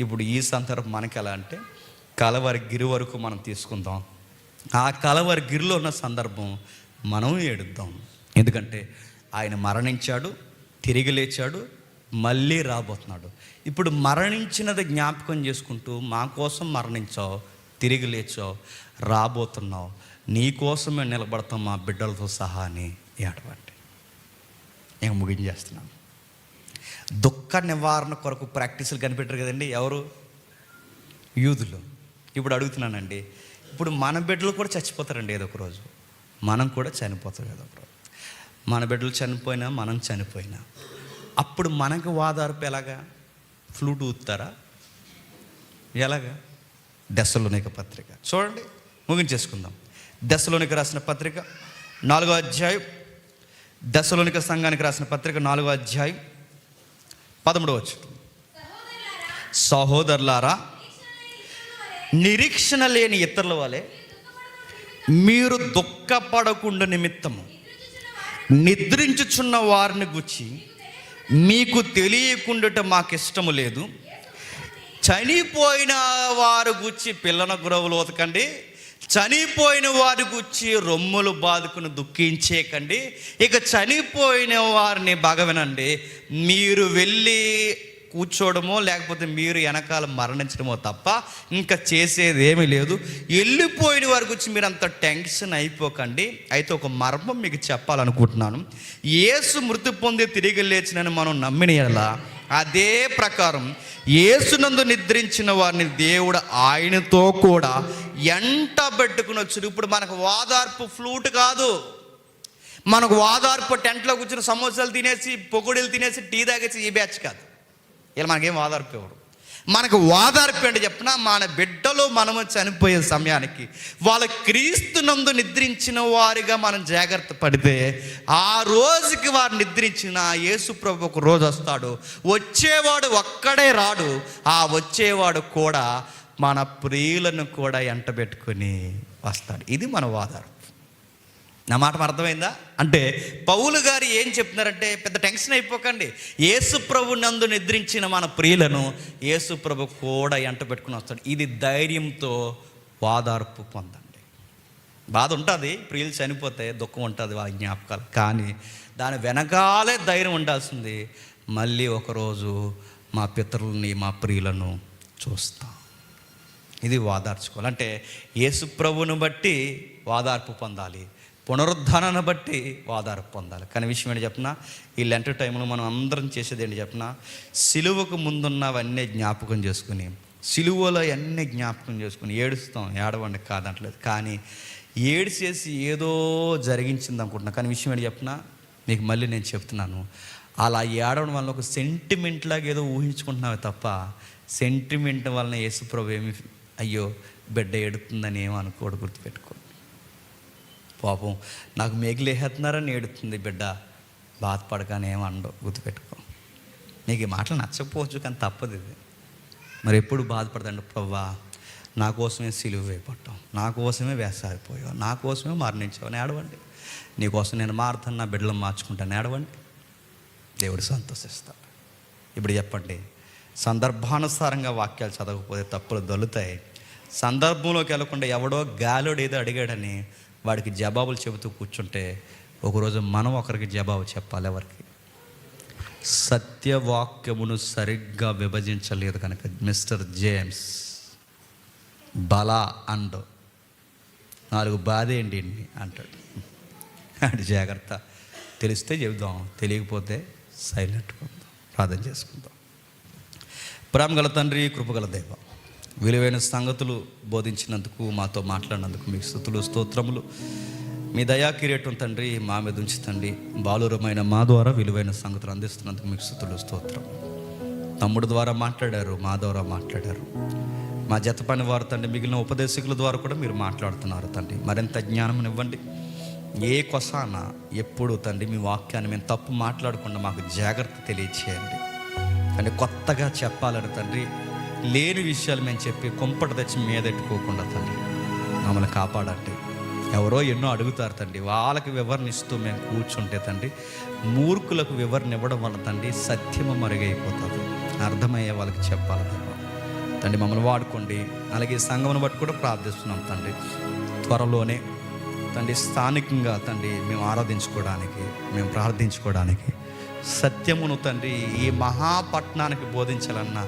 S1: ఇప్పుడు ఈ సందర్భం మనకెలా అంటే, కలవరి గిరి వరకు మనం తీసుకుందాం. ఆ కలవరి గిరిలో ఉన్న సందర్భం మనం ఏడుద్దాం. ఎందుకంటే ఆయన మరణించాడు, తిరిగి లేచాడు, మళ్ళీ రాబోతున్నాడు. ఇప్పుడు మరణించినది జ్ఞాపకం చేసుకుంటూ, మా కోసం మరణించావు, తిరిగి లేచావు, రాబోతున్నావు, నీ కోసమే నిలబడతాం మా బిడ్డలతో సహా అని ఏడవండి. నేను ముగించేస్తున్నాను. దుఃఖ నివారణ కొరకు ప్రాక్టీసులు కనిపెట్టారు కదండి ఎవరు? యూదులు. ఇప్పుడు అడుగుతున్నానండి, ఇప్పుడు మన బిడ్డలు కూడా చచ్చిపోతారండి ఏదో ఒక రోజు. మనం కూడా చనిపోతాం ఏదో ఒక రోజు. మన బిడ్డలు చనిపోయినా, మనం చనిపోయినా, అప్పుడు మనకు వాదార్పు ఎలాగా? ఫ్లూట్ ఊతారా? ఎలాగా? దెస్సలోనిక పత్రిక చూడండి, ముగించేసుకుందాం. దెస్సలోనిక రాసిన పత్రిక 4వ అధ్యాయం, దెస్సలోనిక సంఘానికి రాసిన పత్రిక 4వ అధ్యాయం 13వ వచనం. సహోదరులారా, నిరీక్షణ లేని ఇతరుల వలె మీరు దుఃఖపడకుండా నిమిత్తము నిద్రించుచున్న వారిని గుచ్చి మీకు తెలియకుండా మాకు ఇష్టము లేదు. చనిపోయిన వారు గుచ్చి పిల్లన గురవులు ఓతకండి, చనిపోయిన వారి గుచ్చి రొమ్ములు బాదుకుని దుఃఖించేకండి. ఇక చనిపోయిన వారిని బాగా వినండి, మీరు వెళ్ళి కూర్చోవడమో లేకపోతే మీరు వెనకాల మరణించడమో తప్ప ఇంకా చేసేది ఏమీ లేదు. వెళ్ళిపోయిన వారి గురించి మీరు అంత టెన్షన్ అయిపోకండి. అయితే ఒక మర్మం మీకు చెప్పాలనుకుంటున్నాను. యేసు మృతి పొంది తిరిగి లేచినని మనం నమ్మిన యెడల, అదే ప్రకారం యేసునందు నిద్రించిన వారిని దేవుడు ఆయనతో కూడా ఎంట పెట్టుకుని వచ్చాడు. ఇప్పుడు మనకు వాదార్పు ఫ్లూట్ కాదు, మనకు వాదార్పు టెంట్లో కూర్చుని సమోసాలు తినేసి, పొగుడీలు తినేసి, టీ తాగేసి ఈ బ్యాచ్ కాదు. ఇలా మనకేం వాదార్పు ఎవరు? మనకు వాదార్పు అంటే చెప్పిన, మన బిడ్డలు మనము చనిపోయే సమయానికి వాళ్ళ క్రీస్తునందు నిద్రించిన వారిగా మనం జాగ్రత్త పడితే, ఆ రోజుకి వారు నిద్రించిన యేసు ప్రభు ఒక రోజు వస్తాడు. వచ్చేవాడు ఒక్కడే రాడు, ఆ వచ్చేవాడు కూడా మన ప్రియులను కూడా ఎంటబెట్టుకొని వస్తాడు. ఇది మన వాదార్పు. నా మాట అర్థమైందా? అంటే పౌలు గారు ఏం చెప్తున్నారంటే, పెద్ద టెన్షన్ అయిపోకండి. యేసు ప్రభు నందు నిద్రించిన మన ప్రియులను యేసు ప్రభు కూడా ఎంట పెట్టుకుని వస్తాడు. ఇది ధైర్యంతో వాదార్పు పొందండి. బాధ ఉంటుంది, ప్రియులు చనిపోతే దుఃఖం ఉంటుంది, ఆ జ్ఞాపకాలు. కానీ దాని వెనకాలే ధైర్యం ఉండాల్సింది. మళ్ళీ ఒకరోజు మా పితరుల్ని, మా ప్రియులను చూస్తాం. ఇది వాదార్చుకోవాలి. అంటే యేసు ప్రభువును బట్టి వాదార్పు పొందాలి, పునరుద్ధానాన్ని బట్టి వాదార్పు పొందాలి. కానీ విషయం ఏంటి చెప్పిన, ఈ లెంట టైంలో మనం అందరం చేసేది ఏంటి చెప్పిన, సిలువకు ముందున్నవన్నీ జ్ఞాపకం చేసుకుని, సిలువలో అన్నీ జ్ఞాపకం చేసుకుని ఏడుస్తాం. ఏడవండి కాదంటలేదు, కానీ ఏడిచేసి ఏదో జరిగించింది అనుకుంటున్నా. కానీ విషయం ఏంటి చెప్పిన, మీకు మళ్ళీ నేను చెప్తున్నాను, అలా ఏడవడం వల్ల ఒక సెంటిమెంట్ లాగా ఏదో ఊహించుకుంటున్నావే తప్ప, సెంటిమెంట్ వలన యేసుప్రభు ఏమి అయ్యో బిడ్డ ఏడుతుందని ఏమో అనుకోడు. గుర్తుపెట్టుకో. పాపం నాకు మేగిలేస్తున్నారని ఏడుతుంది బిడ్డ, బాధపడగానే ఏమనడు. గుర్తుపెట్టుకో. నీకు ఈ మాటలు నచ్చకపోవచ్చు, కానీ తప్పదు ఇది. మరి ఎప్పుడు బాధపడదండి, ప్రవ్వా నా కోసమే సిలువ వేయబడ్డావు, నా కోసమే వేసారిపోయావు, నా కోసమే మరణించావు, ఏడవండి. నీకోసం నేను మారుతాను, నా బిడ్డలను మార్చుకుంటాను, ఏడవండి. దేవుడు సంతోషిస్తాడు. ఇప్పుడు చెప్పండి, సందర్భానుసారంగా వాక్యాలు చదవకపోతే తప్పులు దొల్లుతాయి. సందర్భంలోకి వెళ్ళకుండా ఎవడో గాలోడు ఏదో అడిగాడని వాడికి జవాబులు చెబుతూ కూర్చుంటే ఒకరోజు మనం ఒకరికి జవాబు చెప్పాలి. ఎవరికి? సత్యవాక్యమును సరిగ్గా విభజించలేదు కనుక మిస్టర్ జేమ్స్ బలా అండు 4 బాధేంటి అంటాడు. అంటే జాగ్రత్త, తెలిస్తే చెబుదాం, తెలియకపోతే సైలెంట్ ఉందాం, ప్రార్థన చేసుకుందాం. ప్రేమగల తండ్రి, కృపగల దేవ, విలువైన సంగతులు బోధించినందుకు, మాతో మాట్లాడినందుకు మీకు స్తుతులు, స్తోత్రములు. మీ దయా కిరీటం తండ్రి మా మీద ఉంచుతండి. బాలురమైన మా ద్వారా విలువైన సంగతులు అందిస్తున్నందుకు మీకు స్తుతులు, స్తోత్రం. తమ్ముడు ద్వారా మాట్లాడారు, మా ద్వారా మాట్లాడారు, మా జత పని వారు తండ్రి, మిగిలిన ఉపదేశకుల ద్వారా కూడా మీరు మాట్లాడుతున్నారు తండ్రి. మరింత జ్ఞానం ఇవ్వండి. ఏ కొసాన ఎప్పుడు తండ్రి మీ వాక్యాన్ని మేము తప్పు మాట్లాడకుండా మాకు జాగ్రత్త తెలియచేయండి. అంటే కొత్తగా చెప్పాలని తండ్రి, లేని విషయాలు మేము చెప్పి కొంపట తెచ్చి మీదెట్టుకోకుండా తండ్రి మమ్మల్ని కాపాడండి. ఎవరో ఎన్నో అడుగుతారు తండ్రి, వాళ్ళకి వివరణ ఇస్తూ మేము కూర్చుంటే తండ్రి, మూర్ఖులకు వివరణ ఇవ్వడం వల్ల తండ్రి సత్యము మరుగైపోతుంది. అర్థమయ్యే వాళ్ళకి చెప్పాలి తండ్రి. మమ్మల్ని వాడుకోండి. అలాగే సంఘమును బట్టి కూడా ప్రార్థిస్తున్నాం తండ్రి. త్వరలోనే తండ్రి స్థానికంగా తండ్రి మేము ఆరాధించుకోవడానికి, మేము ప్రార్థించుకోవడానికి, సత్యమును తండ్రి ఈ మహాపట్నానికి బోధించాలన్న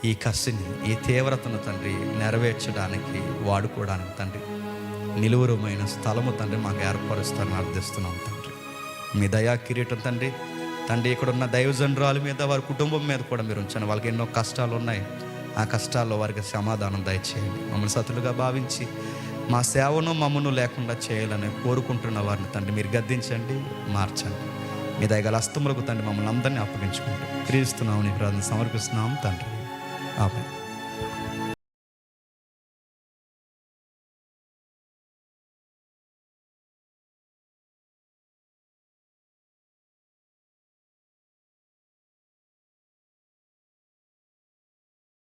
S1: ఈ కసిని, ఈ తీవ్రతను తండ్రి నెరవేర్చడానికి, వాడుకోవడానికి తండ్రి నిలువరమైన స్థలము తండ్రి మాకు ఏర్పరుస్తారని అర్థిస్తున్నాం తండ్రి. మీ దయా కిరీటం తండ్రి ఇక్కడ ఉన్న దైవజనురాల మీద, వారి కుటుంబం మీద కూడా మీరు ఉంచండి. వాళ్ళకి ఎన్నో కష్టాలు ఉన్నాయి, ఆ కష్టాల్లో వారికి సమాధానం దయచేయండి. మమ్మల్ని సతులుగా భావించి మా సేవను మమ్మను లేకుండా చేయాలని కోరుకుంటున్న వారిని తండ్రి మీరు గద్దించండి, మార్చండి. మీ దయగల హస్తములకు తండ్రి మమ్మల్ని అందరినీ అప్పగించుకుంటూ క్రీస్తున్నాం, నీ ప్రార్థన సమర్పిస్తున్నాం తండ్రి. ఆమేన్.